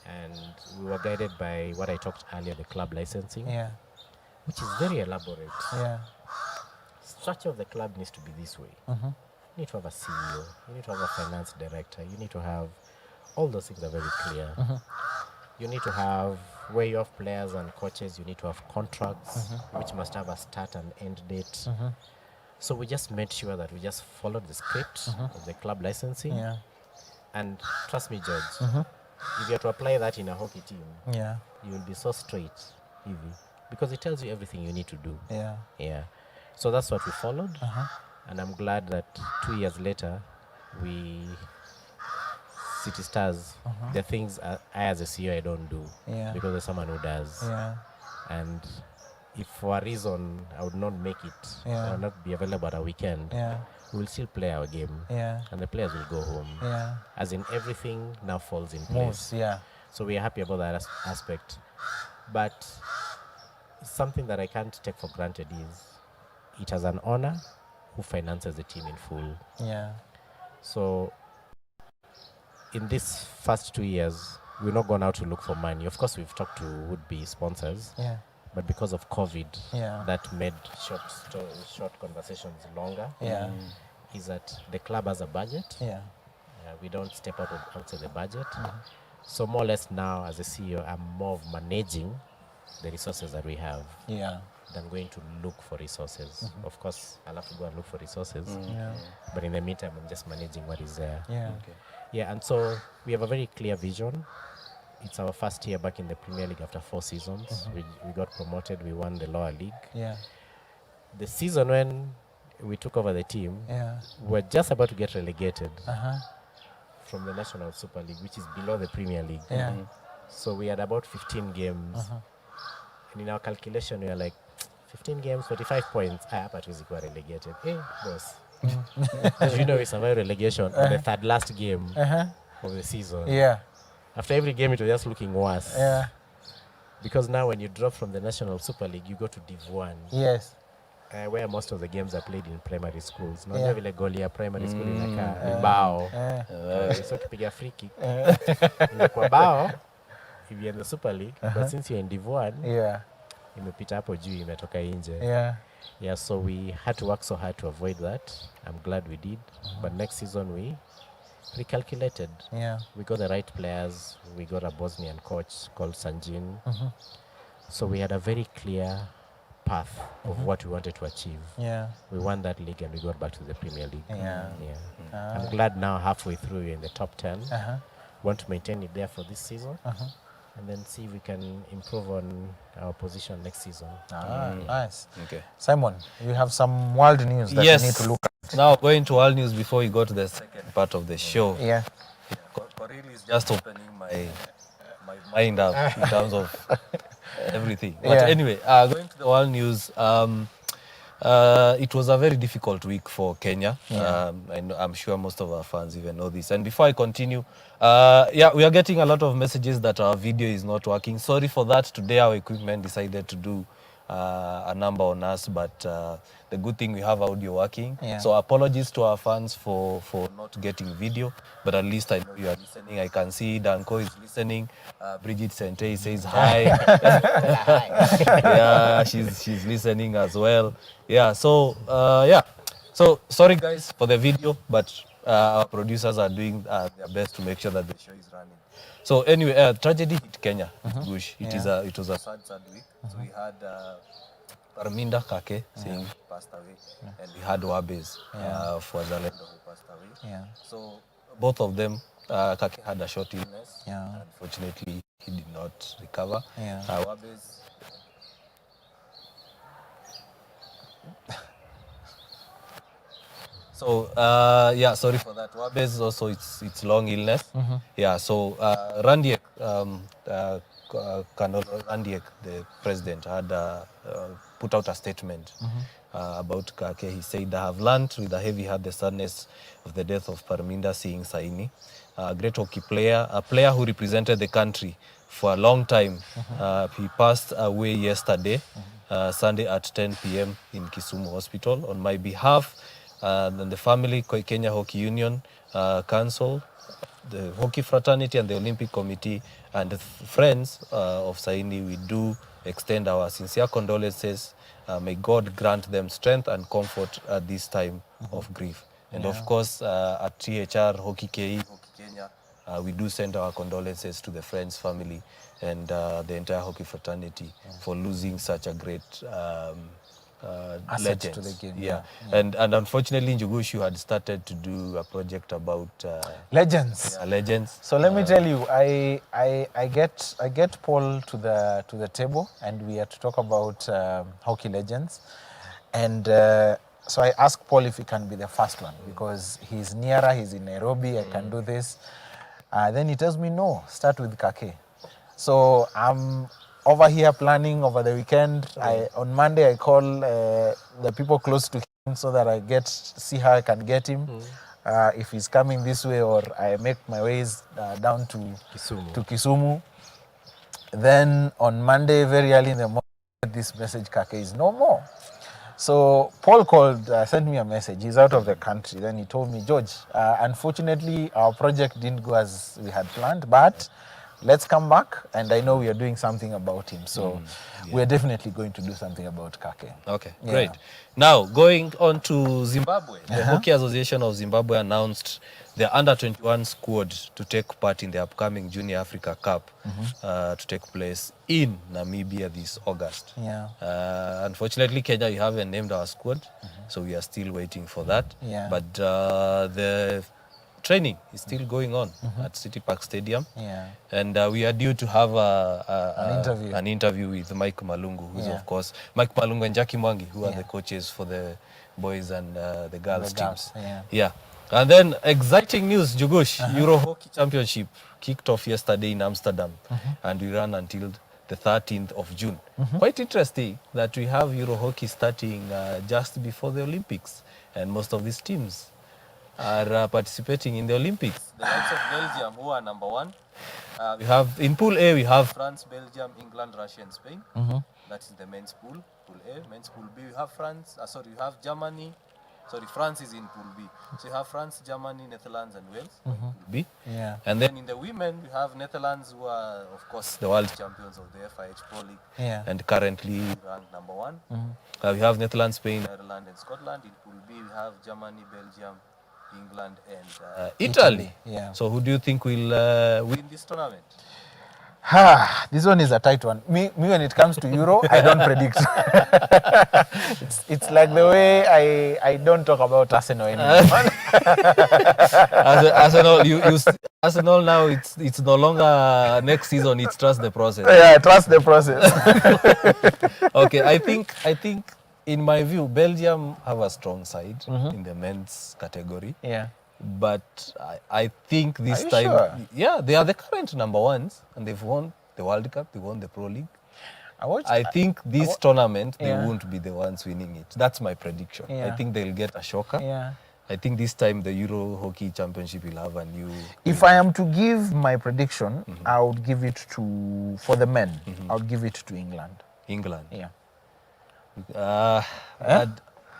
And we were guided by what I talked earlier, the club licensing, which is very elaborate. Structure of the club needs to be this way. You need to have a CEO, you need to have a finance director, you need to have, all those things are very clear. You need to have, where you have players and coaches, you need to have contracts, which must have a start and end date. So we just made sure that we just followed the script of the club licensing. And trust me, George, if you have to apply that in a hockey team, you will be so straight, easy, because it tells you everything you need to do. So that's what we followed. And I'm glad that 2 years later, City Stars, the things I as a CEO I don't do, because there's someone who does. And if for a reason I would not make it, I will not be available at a weekend, we will still play our game, and the players will go home. As in, everything now falls in place. So we are happy about that aspect. But something that I can't take for granted is it has an owner who finances the team in full. So in these first 2 years, we're not going out to look for money. Of course, we've talked to would-be sponsors, but because of COVID, Yeah. that made short conversations longer. Yeah. Is that the club has a budget. Yeah. We don't step outside the budget. So more or less now, as a CEO, I'm more of managing the resources that we have. Yeah. Than going to look for resources. Of course, I'll have to go and look for resources. Yeah. But in the meantime, I'm just managing what is there. Yeah. Okay. Yeah, and so we have a very clear vision. It's our first year back in the Premier League after 4 seasons. We got promoted. We won the lower league. Yeah. The season when we took over the team, we were just about to get relegated from the National Super League, which is below the Premier League. Yeah. So we had about 15 games. And in our calculation, we were like, 15 games, 45 points. But we were relegated. Hey, boss. Do you know we survived relegation on the third last game of the season? Yeah. After every game, it was just looking worse. Yeah. Because now when you drop from the National Super League, you go to Div 1. Yes. Where most of the games are played in primary schools. Not Yeah. vile goal ya primary school inakaa bao. So ukipiga free kick. Kwa bao, if you're in the Super League, but since you're in Div 1, imepita hapo juu, imetoka nje. Yeah, so we had to work so hard to avoid that. I'm glad we did. But next season we recalculated. Yeah. We got the right players. We got a Bosnian coach called Sanjin. So we had a very clear path of what we wanted to achieve. Yeah. We won that league and we got back to the Premier League. Yeah. I'm glad now halfway through we're in the top 10. Want to maintain it there for this season. And then see if we can improve on our position next season. Nice. Okay. Simon, you have some world news that you need to look at. Now, going to world news before we go to the second part of the show. Yeah. Really is just opening my mind up in terms of everything. But anyway, going to the world news, it was a very difficult week for Kenya. I'm sure most of our fans even know this. And before I continue, we are getting a lot of messages that our video is not working. Sorry for that. Today our equipment decided to do a number on us, but the good thing we have audio working. So apologies to our fans for not getting video, but at least I know you are listening. I can see Danko is listening. Bridget Sente says hi. Yeah, she's listening as well. Yeah, so so sorry guys for the video, but our producers are doing their best to make sure that the show is running. So anyway, tragedy hit Kenya. Gush. It was a sad week. So we had Parminda Kake saying he passed away, and we had Wabes for Zalendo who passed away. So both of them, Kake had a short illness. Unfortunately, he did not recover. Wabes. So sorry for that. Wabes also it's long illness. So Randiek, Colonel Randiek, the president, had put out a statement about Kake. He said, "I have learned with a heavy heart the sadness of the death of Parminda Singh Saini, a great hockey player, a player who represented the country for a long time. He passed away yesterday, Sunday at 10 p.m. in Kisumu Hospital. On my behalf, and the family, Kenya Hockey Union, Council, the Hockey Fraternity and the Olympic Committee and the friends of Saini, we do extend our sincere condolences. May God grant them strength and comfort at this time of grief." And of course, at THR, HOCKEYKE, Hockey Kenya, we do send our condolences to the friends, family, and the entire hockey fraternity for losing such a great legend to the game. And unfortunately, Njugushu had started to do a project about legends. Legends. So let me tell you, I get Paul to the table, and we are to talk about hockey legends, and so I asked Paul if he can be the first one because he's nearer, he's in Nairobi, I can do this. Then he tells me no, start with Kake. So I'm over here planning over the weekend. On Monday I call the people close to him so that I see how I can get him. If he's coming this way, or I make my ways down to Kisumu. Then on Monday, very early in the morning, this message, Kake is no more. So Paul called, sent me a message. He's out of the country. Then he told me, George, unfortunately, our project didn't go as we had planned, but let's come back, and I know we are doing something about him. So we're definitely going to do something about Kake. Okay, great. Now, going on to Zimbabwe. The Hockey Association of Zimbabwe announced their under-21 squad to take part in the upcoming Junior Africa Cup to take place in Namibia this August. Unfortunately, Kenya, we haven't named our squad, so we are still waiting for that. But the training is still going on at City Park Stadium. And we are due to have an interview with Mike Malungu, who's of course Mike Malungu and Jackie Mwangi, who are the coaches for the boys and the girls teams. And then exciting news, Jugush, Euro Hockey Championship kicked off yesterday in Amsterdam, and we ran until the 13th of June. Quite interesting that we have Euro Hockey starting just before the Olympics, and most of these teams are participating in the Olympics. The likes of Belgium, who are number 1. We have in Pool A, we have France, Belgium, England, Russia, and Spain. That is the men's pool. Pool A. Men's Pool B, we have France. We have Germany. France is in Pool B. So you have France, Germany, Netherlands, and Wales. Pool B. And then in the women, we have Netherlands, who are, of course, the world champions of the FIH Pro League, and currently ranked number 1. We have Netherlands, Spain, Ireland, and Scotland. In Pool B, we have Germany, Belgium, England, and Italy. So who do you think will win this tournament? This one is a tight one. Me when it comes to Euro, I don't predict. it's like the way I don't talk about Arsenal anymore. Arsenal now, it's no longer next season, it's trust the process. Trust the process. Okay, I think in my view, Belgium have a strong side in the men's category. But I think this time, they are the current number 1s, and they've won the World Cup, they won the Pro League. I think this tournament, they won't be the ones winning it. That's my prediction. I think they'll get a shocker. I think this time the Euro Hockey Championship will have a new... If I am to give my prediction, I would give it to, for the men, I would give it to England. England?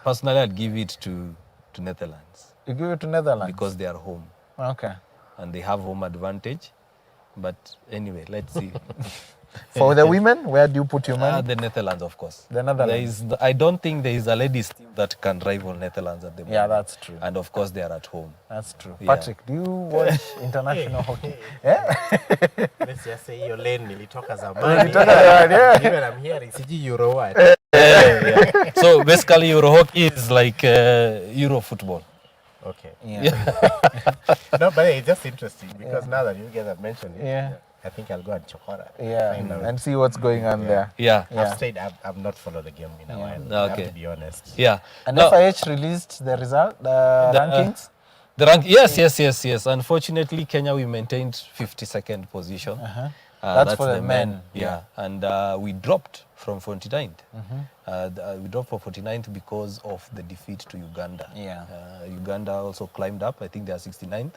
Personally, I'd give it to Netherlands. You give it to Netherlands? Because they are home. Okay. And they have home advantage. But anyway, let's see. For the women, where do you put your money? The Netherlands, of course. The Netherlands. I don't think there is a ladies team that can rival Netherlands at the moment. Yeah, that's true. And of course, they are at home. That's true. Patrick, do you watch international hockey? Let's just say your lane nilitoka zamani. Even I'm hearing CG Euro what? So basically, Euro hockey is like Euro football. Okay. No, but it's just interesting because now that you guys have mentioned it, I think I'll go and Chokora. And see what's going on there. I've not followed the game in a while. I have to be honest. And FIH released the result, the rankings? Yes. Unfortunately, Kenya, we maintained 52nd position. That's for the men. And we dropped from 49th. We dropped from 49th because of the defeat to Uganda. Uganda also climbed up. I think they are 69th.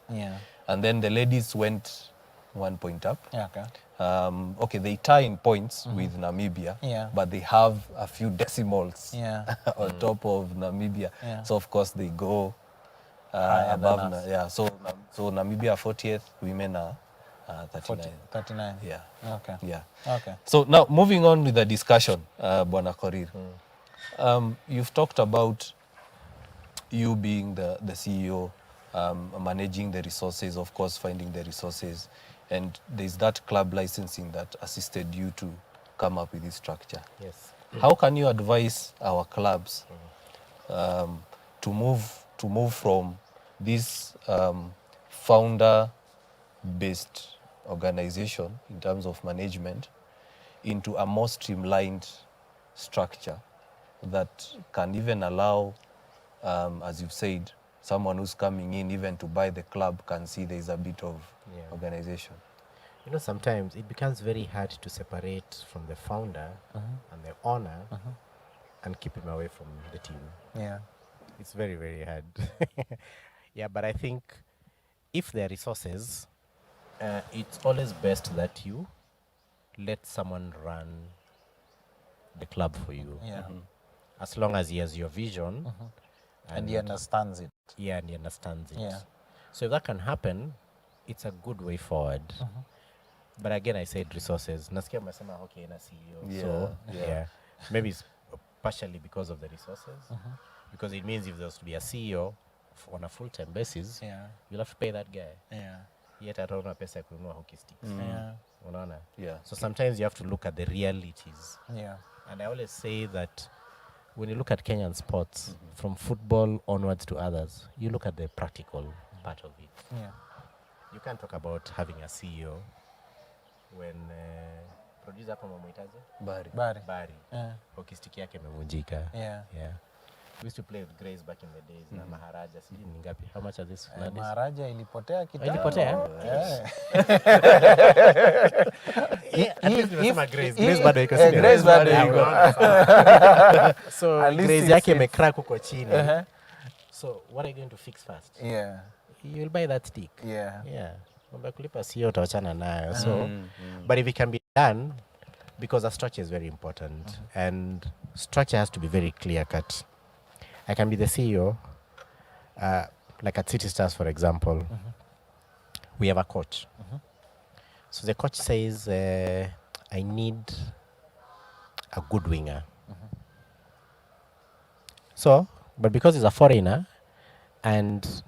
And then the ladies went 1 point up. They tie in points with Namibia, but they have a few decimals on top of Namibia. So of course they go above. So Namibia 40th, women are 39. Okay. So now moving on with the discussion, Bwana Korir. You've talked about you being the CEO, managing the resources, of course, finding the resources. And there's that club licensing that assisted you to come up with this structure. Yes. How can you advise our clubs to move from this founder-based organization in terms of management into a more streamlined structure that can even allow, as you've said, someone who's coming in even to buy the club can see there's a bit of organization? You know, sometimes it becomes very hard to separate from the founder and the owner and keep him away from the team. It's very, very hard. But I think if there are resources, it's always best that you let someone run the club for you. As long as he has your vision. And he understands it. And he understands it. So if that can happen, it's a good way forward. But again, I said resources. Nasikia umesema hockey ina CEO. Yeah, So, yeah. Maybe it's partially because of the resources. Because it means if there's to be a CEO on a full-time basis, you'll have to pay that guy. Yet I don't know pesa ya kununua hockey sticks. Unaona? So sometimes you have to look at the realities. And I always say that when you look at Kenyan sports, from football onwards to others, you look at the practical part of it. You can't talk about having a CEO when producer hapo mwamuitaje? Bari. Hockey stick yake imevunjika. We used to play with Grace back in the days na Maharaja. Sijui ni ngapi? How much are this? Maharaja ilipotea kitambo. Ilipotea? At least nimesema Grace. Grace bado iko sini. Grace bado iko. So Grace yake imecrack huko chini. So what are you going to fix first? You'll buy that stick. Mambo kulipa sio utaachana nayo. So but if it can be done, because the structure is very important and structure has to be very clear cut. I can be the CEO, like at City Stars, for example. We have a coach. So the coach says, I need a good winger. So, but because he's a foreigner and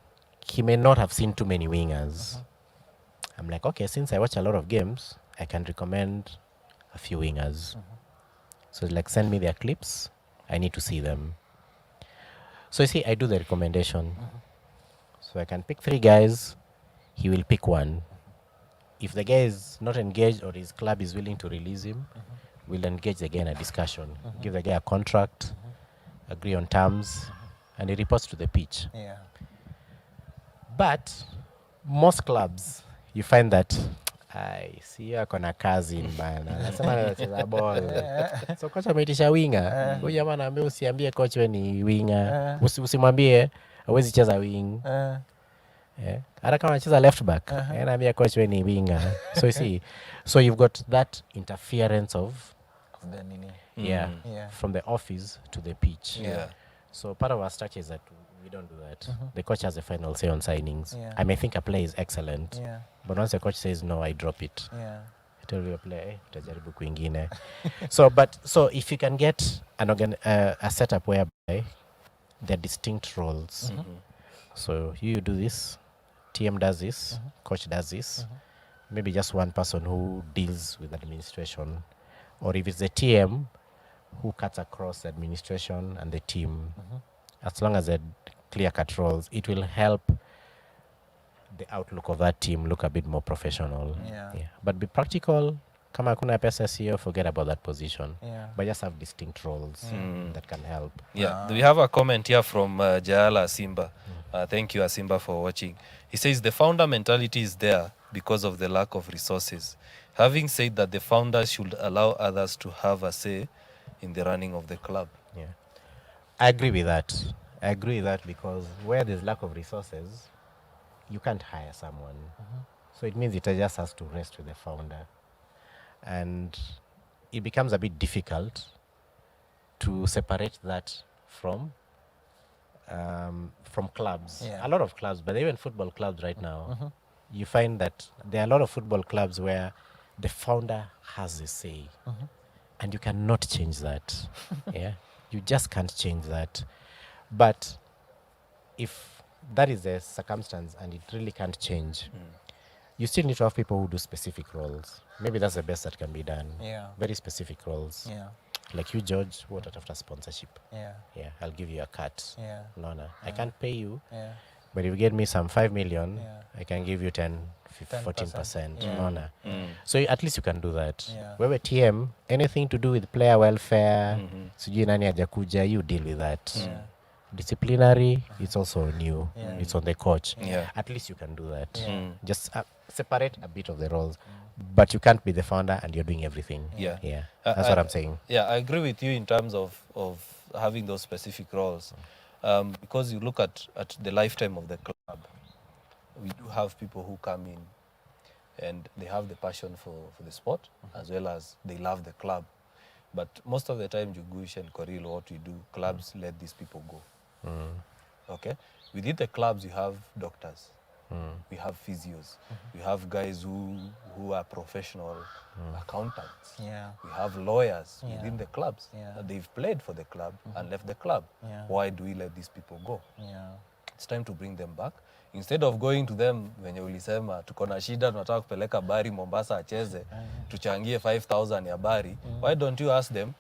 he may not have seen too many wingers, I'm like, okay, since I watch a lot of games, I can recommend a few wingers. So like, send me their clips. I need to see them. So you see, I do the recommendation. So I can pick 3 guys. He will pick 1. If the guy is not engaged or his club is willing to release him, we'll engage again a discussion. Give the guy a contract, agree on terms, and he reports to the pitch. But most clubs, you find that I see ako na kazi bana. Nasema anacheza ball. So coach ameitisha winger. Huyu jamaa anaambia usiambie coach wewe ni winger. Usimwambie hawezi cheza wing. Hata kama anacheza left back, anaambia coach wewe ni winger. So you see, so you've got that interference of the nini. From the office to the pitch. So part of our structure is that we don't do that. The coach has the final say on signings. I may think a play is excellent, but once the coach says no, I drop it. I tell you a play, utajaribu kwingine. So if you can get a setup whereby there are distinct roles. So you do this, TM does this, coach does this. Maybe just one person who deals with administration, or if it's the TM who cuts across the administration and the team. As long as they're clear-cut roles, it will help the outlook of that team look a bit more professional. But be practical. Kama kuna pesa CEO, forget about that position. But just have distinct roles that can help. We have a comment here from Jayala Asimba. Thank you, Asimba, for watching. He says the founder mentality is there because of the lack of resources. Having said that, the founders should allow others to have a say in the running of the club. I agree with that because where there's lack of resources, you can't hire someone. So it means it just has to rest with the founder. And it becomes a bit difficult to separate that from clubs. A lot of clubs, but even football clubs right now, you find that there are a lot of football clubs where the founder has a say. And you cannot change that. You just can't change that. But if that is the circumstance and it really can't change, you still need to have people who do specific roles. Maybe that's the best that can be done. Very specific roles. Like you, George, what after sponsorship? I'll give you a cut. No. I can't pay you. But if you get me some 5 million, I can give you 14%. So at least you can do that. Wewe TM, anything to do with player welfare, sijui nani hajakuja, you deal with that. Disciplinary, it's also new. It's on the coach. At least you can do that. Just separate a bit of the roles. But you can't be the founder and you're doing everything. That's what I'm saying. I agree with you in terms of having those specific roles. Because you look at the lifetime of the club, we do have people who come in and they have the passion for the sport as well as they love the club. But most of the time, Jugush and Korilo, what we do, clubs let these people go. Okay? Within the clubs, you have doctors. We have physios. We have guys who are professional accountants. We have lawyers within the clubs. They've played for the club and left the club. Why do we let these people go? It's time to bring them back. Instead of going to them, when you ulisema tuko na shida tunataka kupeleka Bari Mombasa acheze, tuchangie 5,000 ya Bari. Why don't you ask them,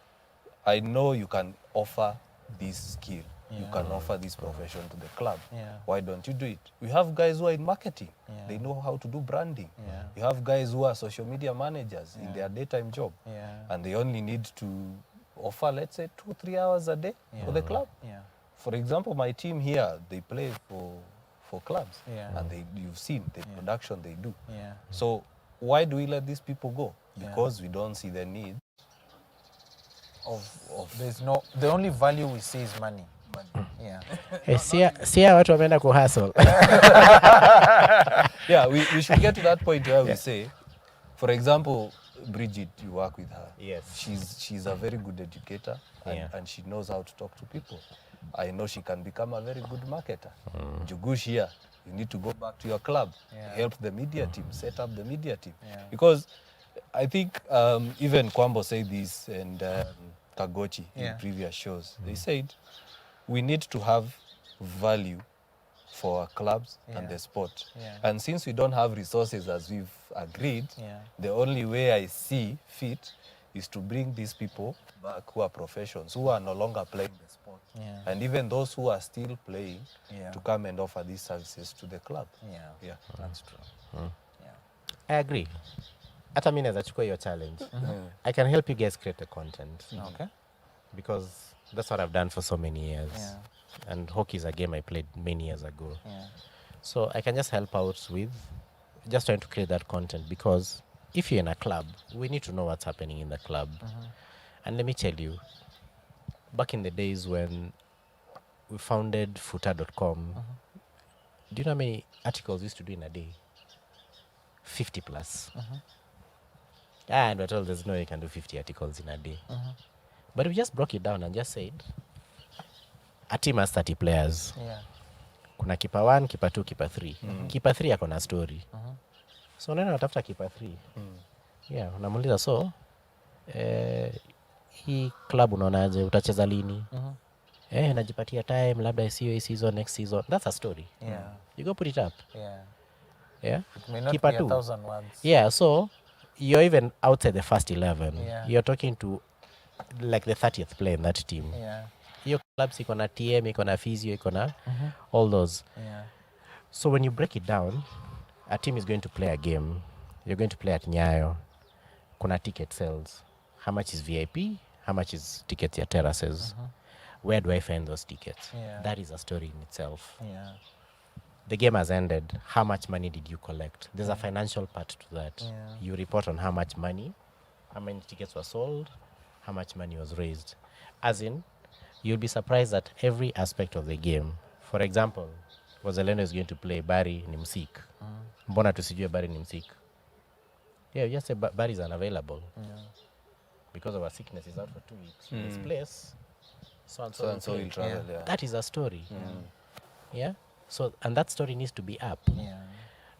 I know you can offer this skill. You can offer this profession to the club. Why don't you do it? We have guys who are in marketing. They know how to do branding. You have guys who are social media managers in their daytime job. And they only need to offer, let's say, 2-3 hours a day for the club. For example, my team here, they play for clubs. And you've seen the production they do. So why do we let these people go? Because we don't see the need of there's no, the only value we see is money. Hey, sia watu wameenda kuhustle. Yeah, we should get to that point where we say, for example, Bridget, you work with her. Yes. She's a very good educator and she knows how to talk to people. I know she can become a very good marketer. Jugush here, you need to go back to your club, help the media team, set up the media team. Because I think even Kwambo said this and Kagochi in previous shows. They said, we need to have value for our clubs and the sport. And since we don't have resources as we've agreed, the only way I see fit is to bring these people back who are professions, who are no longer playing the sport. And even those who are still playing to come and offer these services to the club. That's true. I agree. Hata mimi naweza chukua your challenge. I can help you guys create the content. Okay. Because that's what I've done for so many years. And hockey is a game I played many years ago. So I can just help out with just trying to create that content, because if you're in a club, we need to know what's happening in the club. And let me tell you, back in the days when we founded footer.com, do you know how many articles we used to do in a day? 50 plus. And we're told there's no way you can do 50 articles in a day. But we just broke it down and just said, a team has 30 players. Kuna keeper 1, keeper 2, keeper 3. Keeper 3 ako na story. So unaenda unatafuta keeper 3. Unamuuliza, so hii club unaonaje, utacheza lini? Najipatia time, labda sio hii season, next season. That's a story. You go put it up. It may not Keeper be 2. 1,000 words. So you're even outside the first 11. You're talking to like the 30th player in that team. Your clubs iko na TM, iko na physio, iko na all those. So when you break it down, a team is going to play a game. You're going to play at Nyayo. Kuna ticket sales. How much is VIP? How much is tickets ya terraces? Where do I find those tickets? That is a story in itself. The game has ended. How much money did you collect? There's a financial part to that. You report on how much money, how many tickets were sold, how much money was raised. As in, you'll be surprised at every aspect of the game. For example, Wazalendo is going to play Bari ni msik. Mbona tusijue Bari ni msik? You just say Bari is unavailable. Because of a sickness, is out for 2 weeks. This place, so and so will travel. That is a story. So, and that story needs to be up.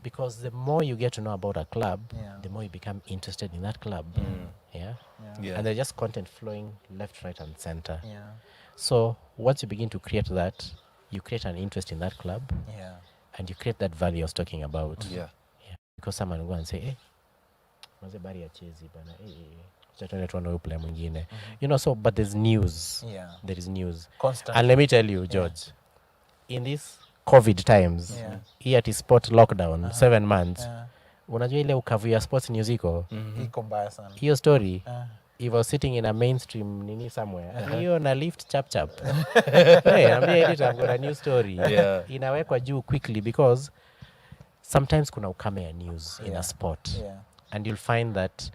Because the more you get to know about a club, the more you become interested in that club. And there's just content flowing left, right, and center. So once you begin to create that, you create an interest in that club. And you create that value I was talking about. Because someone will go and say, hey, maze Bari ya chezi bana, chatone tuone huyu player mwingine. You know, so, but there's news. There is news. Constant. And let me tell you, George, in this COVID times, here at sport lockdown, 7 months, unajua ile ukavu ya sports news iko mbaya sana. Hiyo story, he was sitting in a mainstream nini somewhere. Hiyo na lift chap. Hey, ambia editor, I've got a new story. Inawekwa juu quickly because sometimes kuna ukame ya news in a sport. And you'll find that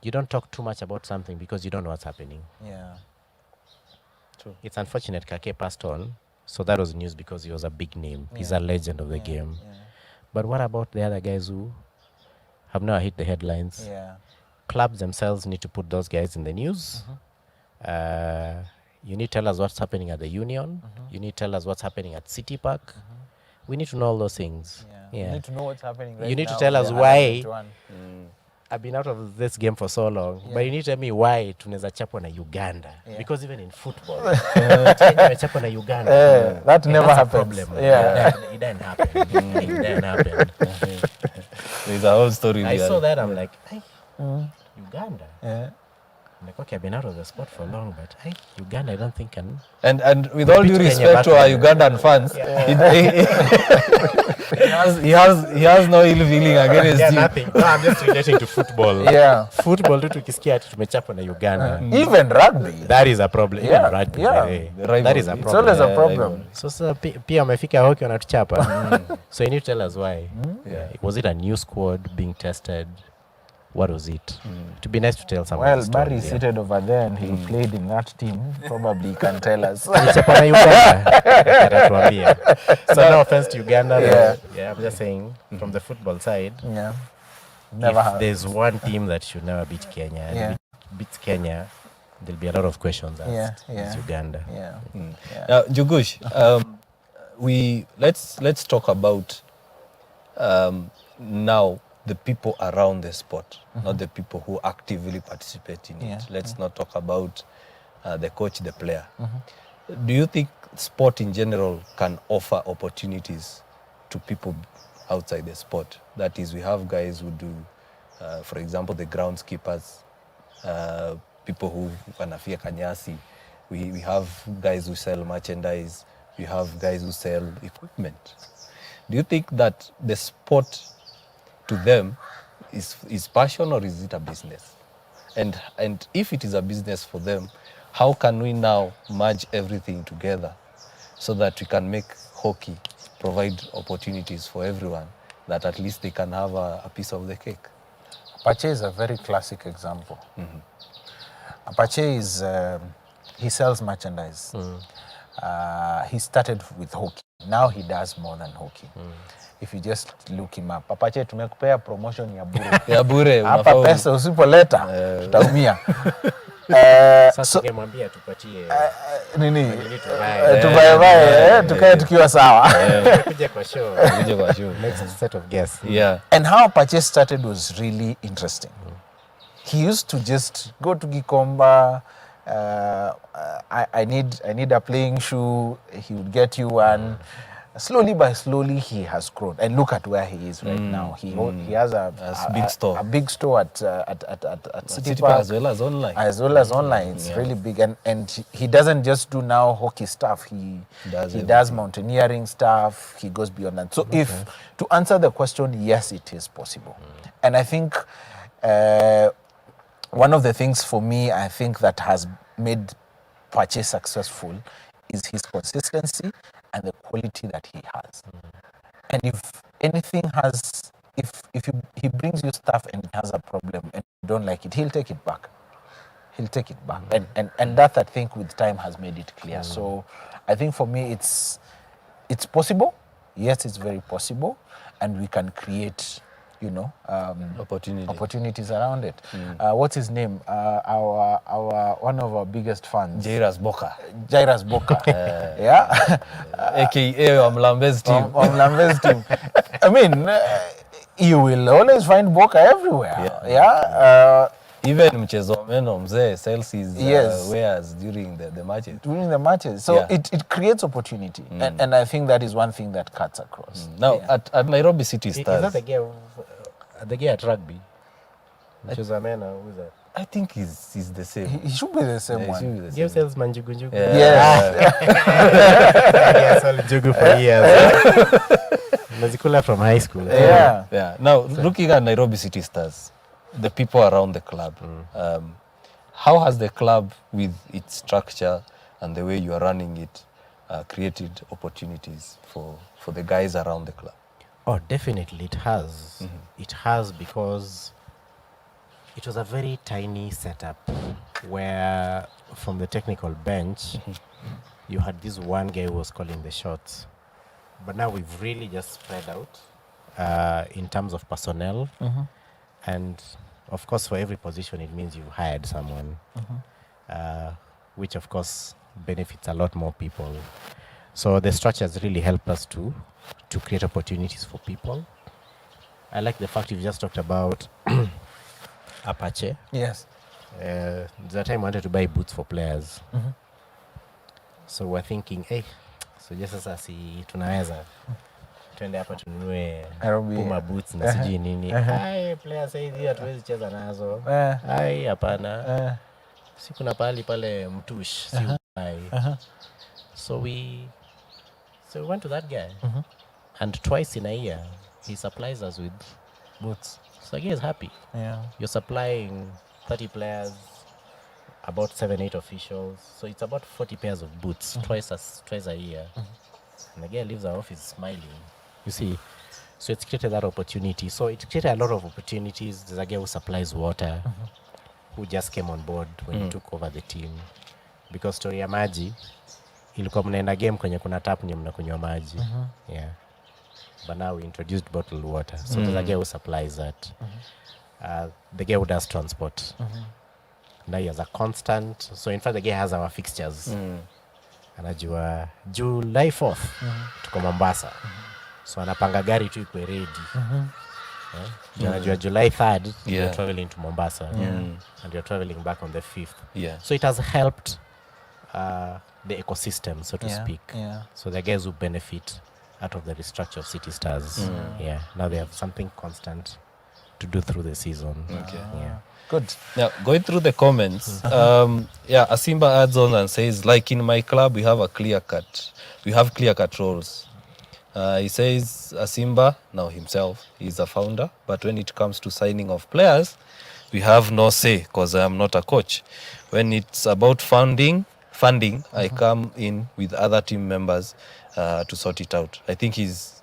you don't talk too much about something because you don't know what's happening. True. It's unfortunate Kake passed on. So that was news because he was a big name. He's a legend of the game. But what about the other guys who have now hit the headlines? Clubs themselves need to put those guys in the news. You need to tell us what's happening at the Union. You need to tell us what's happening at City Park. We need to know all those things. You need to know what's happening right You need now to tell us the why. under 21. I've been out of this game for so long, but you need to tell me why tunaweza chapwa na Uganda. Because even in football, Kenya chapwa na Uganda. That never happens. Problem. It didn't happen. It didn't happen. There's a whole story. I saw that, I'm like, hey, Uganda. I'm like, okay, I've been out of the sport for long, but hey, Uganda, I don't think can. And with all due respect to our Ugandan fans, he has no ill feeling against you. Nothing. No, I'm just relating to football. Football tu tukisikia ati tumechapwa na Uganda. Even rugby. That is a problem. Even rugby. That is a problem. It's always a problem. So pia wamefika hockey wanatuchapa. So you need to tell us why. Was it a new squad being tested? What was it? To be nice to tell someone. Well, Barry is seated over there and he played in that team. Probably can tell us. So no offense to Uganda. I'm just saying from the football side. If there's one team that should never beat Kenya, and beats Kenya, there'll be a lot of questions asked. It's Uganda. Now, Jugush, let's talk about now the people around the sport, not the people who actively participate in it. Let's not talk about the coach, the player. Do you think sport in general can offer opportunities to people outside the sport? That is, we have guys who do, for example, the groundskeepers, people who wanafia kanyasi. We have guys who sell merchandise. We have guys who sell equipment. Do you think that the sport to them is passion, or is it a business? And if it is a business for them, how can we now merge everything together so that we can make hockey provide opportunities for everyone, that at least they can have a piece of the cake? Apache is a very classic example. Apache is, he sells merchandise. He started with hockey. Now he does more than hockey. If you just look him up. Apache tumekupea promotion ya bure. Ya bure. Hapa pesa usipoleta tutaumia. Sasa ungemwambia tupatie nini? Tuvae tukae tukiwa sawa. Kuja kwa show. Next set of guests. And how Apache started was really interesting. He used to just go to Gikomba. I need a playing shoe. He would get you one. Slowly by slowly, he has grown, and look at where he is right now. He has a big store at City Park, as well as online. It's really big, and he doesn't just do now hockey stuff. He does mountaineering stuff. He goes beyond that. So, to answer the question, yes, it is possible, and I think one of the things for me, I think that has made Pache successful is his consistency and the quality that he has. And if anything has, if he brings you stuff and it has a problem and you don't like it, he'll take it back. And that, I think, with time has made it clear. So I think for me, it's possible. Yes, it's very possible. And we can create, opportunities around it. What's his name? Our one of our biggest fans. Jairus Boka. AKA Omlambez team. I mean, you will always find Boka everywhere. Even mchezo meno mzee sells his wares during the matches. So it creates opportunity. And I think that is one thing that cuts across. Now, at Nairobi City Stars. Is that the guy at rugby? Mchezo meno, who is that? I think he's the same. He should be the same one. Game sales manjugu. Yes. Yes, all jugu for years. Mazikula from high school. Yeah. Now, looking at Nairobi City Stars, the people around the club, how has the club, with its structure and the way you are running it, created opportunities for the guys around the club? Oh, definitely it has. It has, because it was a very tiny setup where from the technical bench, you had this one guy who was calling the shots. But now we've really just spread out in terms of personnel. And of course, for every position, it means you've hired someone, which of course benefits a lot more people. So the structure has really helped us to to create opportunities for people. I like the fact you've just talked about Apache. Yes. There's a time I wanted to buy boots for players. So we're thinking, hey, so just sasa si tunaweza twende hapa tununue Puma boots na sijui nini. Hai, players hizi hatuwezi cheza nazo. Hai, hapana. Si kuna pale mtush, si ubai. So we went to that guy. And twice in a year, he supplies us with boots. So the guy is happy. Yeah. You're supplying 30 players, about 7-8 officials. So it's about 40 pairs of boots twice a year. And the guy leaves our office smiling. You see? So it's created that opportunity. So it created a lot of opportunities. There's a guy who supplies water, who just came on board when he took over the team. Because story ya maji, ilikuwa mnaenda game kwenye kuna tap nye mnakunywa maji. Yeah. But now we introduced bottled water. So there's a guy who supplies that. The guy who does transport. Now he has a constant. So in fact the guy has our fixtures. Anajua July 4th tuko Mombasa. So anapanga gari tu ikuwe ready. Anajua July 3rd you're traveling to Mombasa. And you're traveling back on the 5th. Yeah. So it has helped the ecosystem, so to speak. Yeah. So the guys who benefit out of the restructure of City Stars. Yeah. Now they have something constant to do through the season. Okay. Yeah. Good. Now, going through the comments, Asimba adds on and says, like in my club, we have clear-cut roles. He says, Asimba, now himself, he's a founder, but when it comes to signing of players, we have no say because I am not a coach. When it's about funding, I come in with other team members to sort it out. I think he's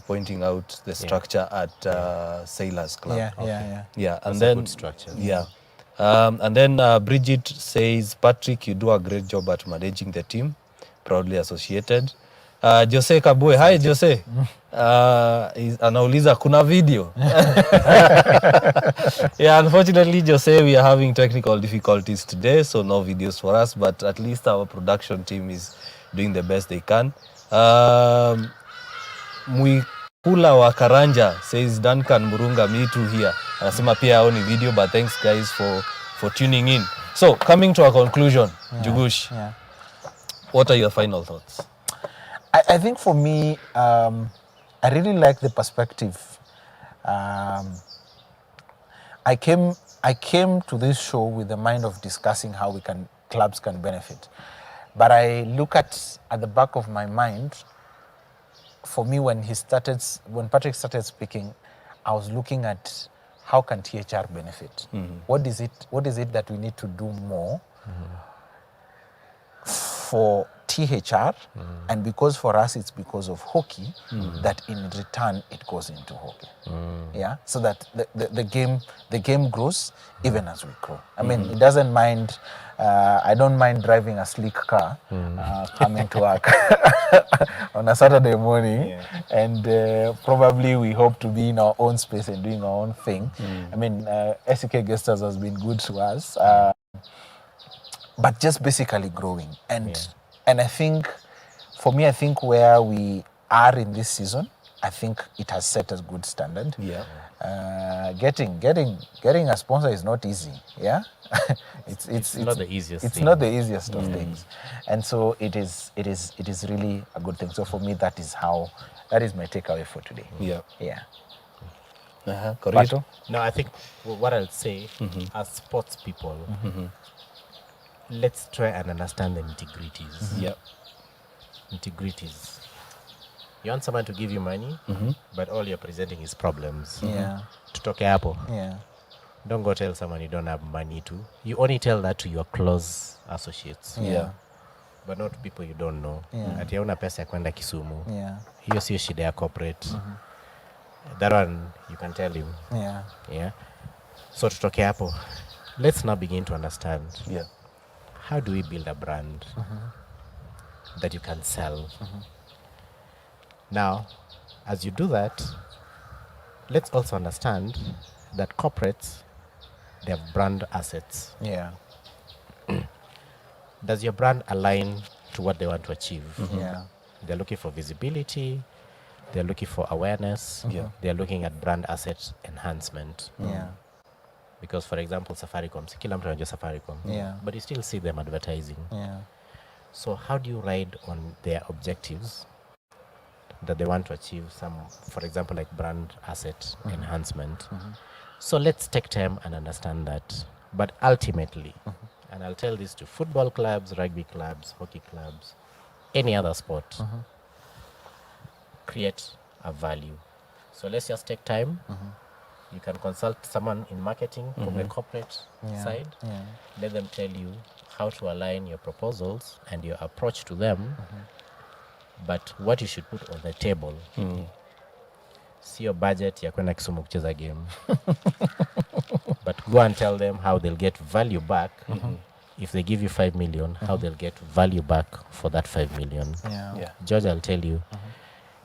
pointing out the structure at Sailors Club. Yeah. That's And then a good structure. Yeah. And then Bridget says, Patrick, you do a great job at managing the team. Proudly associated. Jose Kabwe, hi Jose. Anauliza kuna video. Yeah, unfortunately Jose, we are having technical difficulties today, so no videos for us, but at least our production team is doing the best they can. Mwikula wa Karanja says, Duncan Murunga, me too here. Anasema pia haoni video, but thanks guys for tuning in. So, coming to a conclusion, Jugush, what are your final thoughts? I think for me, I really like the perspective. I came to this show with the mind of discussing how clubs can benefit. But I look at the back of my mind, for me when Patrick started speaking, I was looking at how can THR benefit? What is it that we need to do more for THR, and because for us it's because of hockey that in return it goes into hockey. Yeah, so that the game grows even as we grow. I mean, it doesn't mind. I don't mind driving a sleek car coming to work on a Saturday morning, and probably we hope to be in our own space and doing our own thing. I mean, HOCKEYKE Guesters has been good to us, but just basically growing. And I think, for me, where we are in this season, I think it has set a good standard. Yeah. Getting a sponsor is not easy. Yeah. it's not the easiest thing. It's not the easiest of things. And so it is really a good thing. So for me, that is my takeaway for today. Yeah. Yeah. Correct. No, I think what I'll say, as sports people, let's try and understand the nitty-gritties. Yeah. Nitty-gritties. You want someone to give you money, but all you're presenting is problems. Yeah. Tutoke hapo. Yeah. Don't go tell someone you don't have money to. You only tell that to your close associates. Yeah. But not to people you don't know. Yeah. Ati hauna pesa ya kwenda Kisumu. Yeah. Hiyo sio shida ya corporate. That one you can tell him. Yeah. Yeah. So tutoke hapo. Let's now begin to understand. Yeah. How do we build a brand that you can sell? Now, as you do that, let's also understand that corporates, they have brand assets. Yeah. Does your brand align to what they want to achieve? Yeah. They're looking for visibility, They're looking for awareness. They're looking at brand asset enhancement. Because, for example, Safaricom, kila mtu anajua Safaricom, but you still see them advertising. So how do you ride on their objectives that they want to achieve, some, for example, like brand asset enhancement? So let's take time and understand that. But ultimately, and I'll tell this to football clubs, rugby clubs, hockey clubs, any other sport, create a value. So let's just take time. You can consult someone in marketing from the corporate side. Let them tell you how to align your proposals and your approach to them. But what you should put on the table, see your budget ya kwenda Kisumu kucheza game. But go and tell them how they'll get value back. If they give you 5 million, how they'll get value back for that 5 million. George, I'll tell you,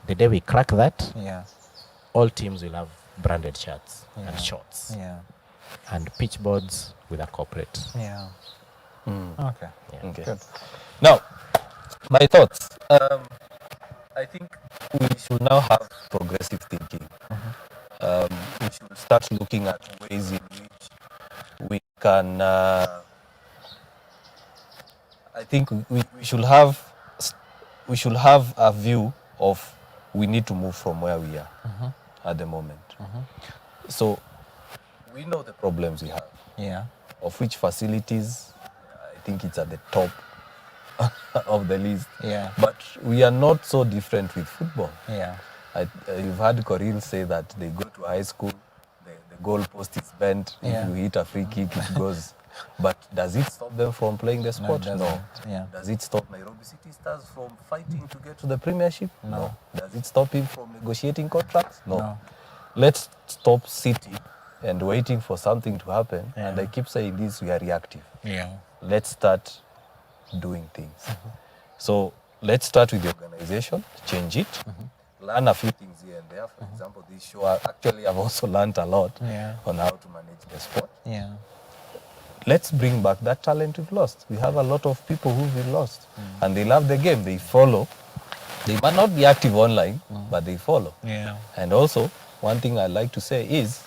the day we crack that, all teams will have branded shirts and shorts and pitch boards with a corporate. Okay. Good. Now, my thoughts. I think we should now have progressive thinking. We should start looking at ways in which we can. I think we should have a view of we need to move from where we are at the moment. So we know the problems we have. Of which facilities, I think it's at the top of the list. But we are not so different with football. You've heard Coril say that they go to high school, the goal post is bent, if you hit a free kick, it goes. But does it stop them from playing the sport? No. Does it stop Nairobi City Stars from fighting to get to the Premiership? No. Does it stop him from negotiating contracts? No. Let's stop sitting and waiting for something to happen. And I keep saying this, we are reactive. Let's start doing things. So let's start with the organization, change it, learn a few things here and there. For example, this show, actually I've also learned a lot on how to manage the sport. Let's bring back that talent we've lost. We have a lot of people who've been lost and they love the game, they follow. They might not be active online, but they follow. And also, one thing I like to say is,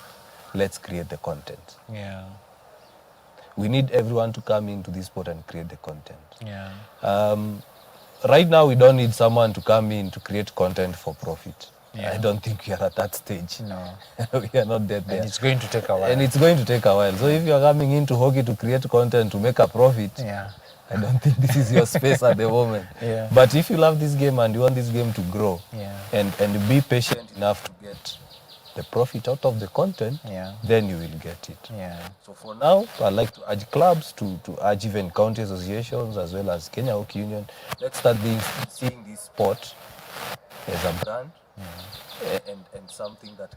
let's create the content. We need everyone to come into this sport and create the content. Right now, we don't need someone to come in to create content for profit. I don't think we are at that stage. We are not there. And it's going to take a while. So if you are coming into hockey to create content to make a profit, I don't think this is your space at the moment. But if you love this game and you want this game to grow, and be patient enough to get the profit out of the content, then you will get it. So for now, I'd like to urge clubs, to urge even county associations as well as Kenya Hockey Union. Let's start seeing this sport as a brand and something that can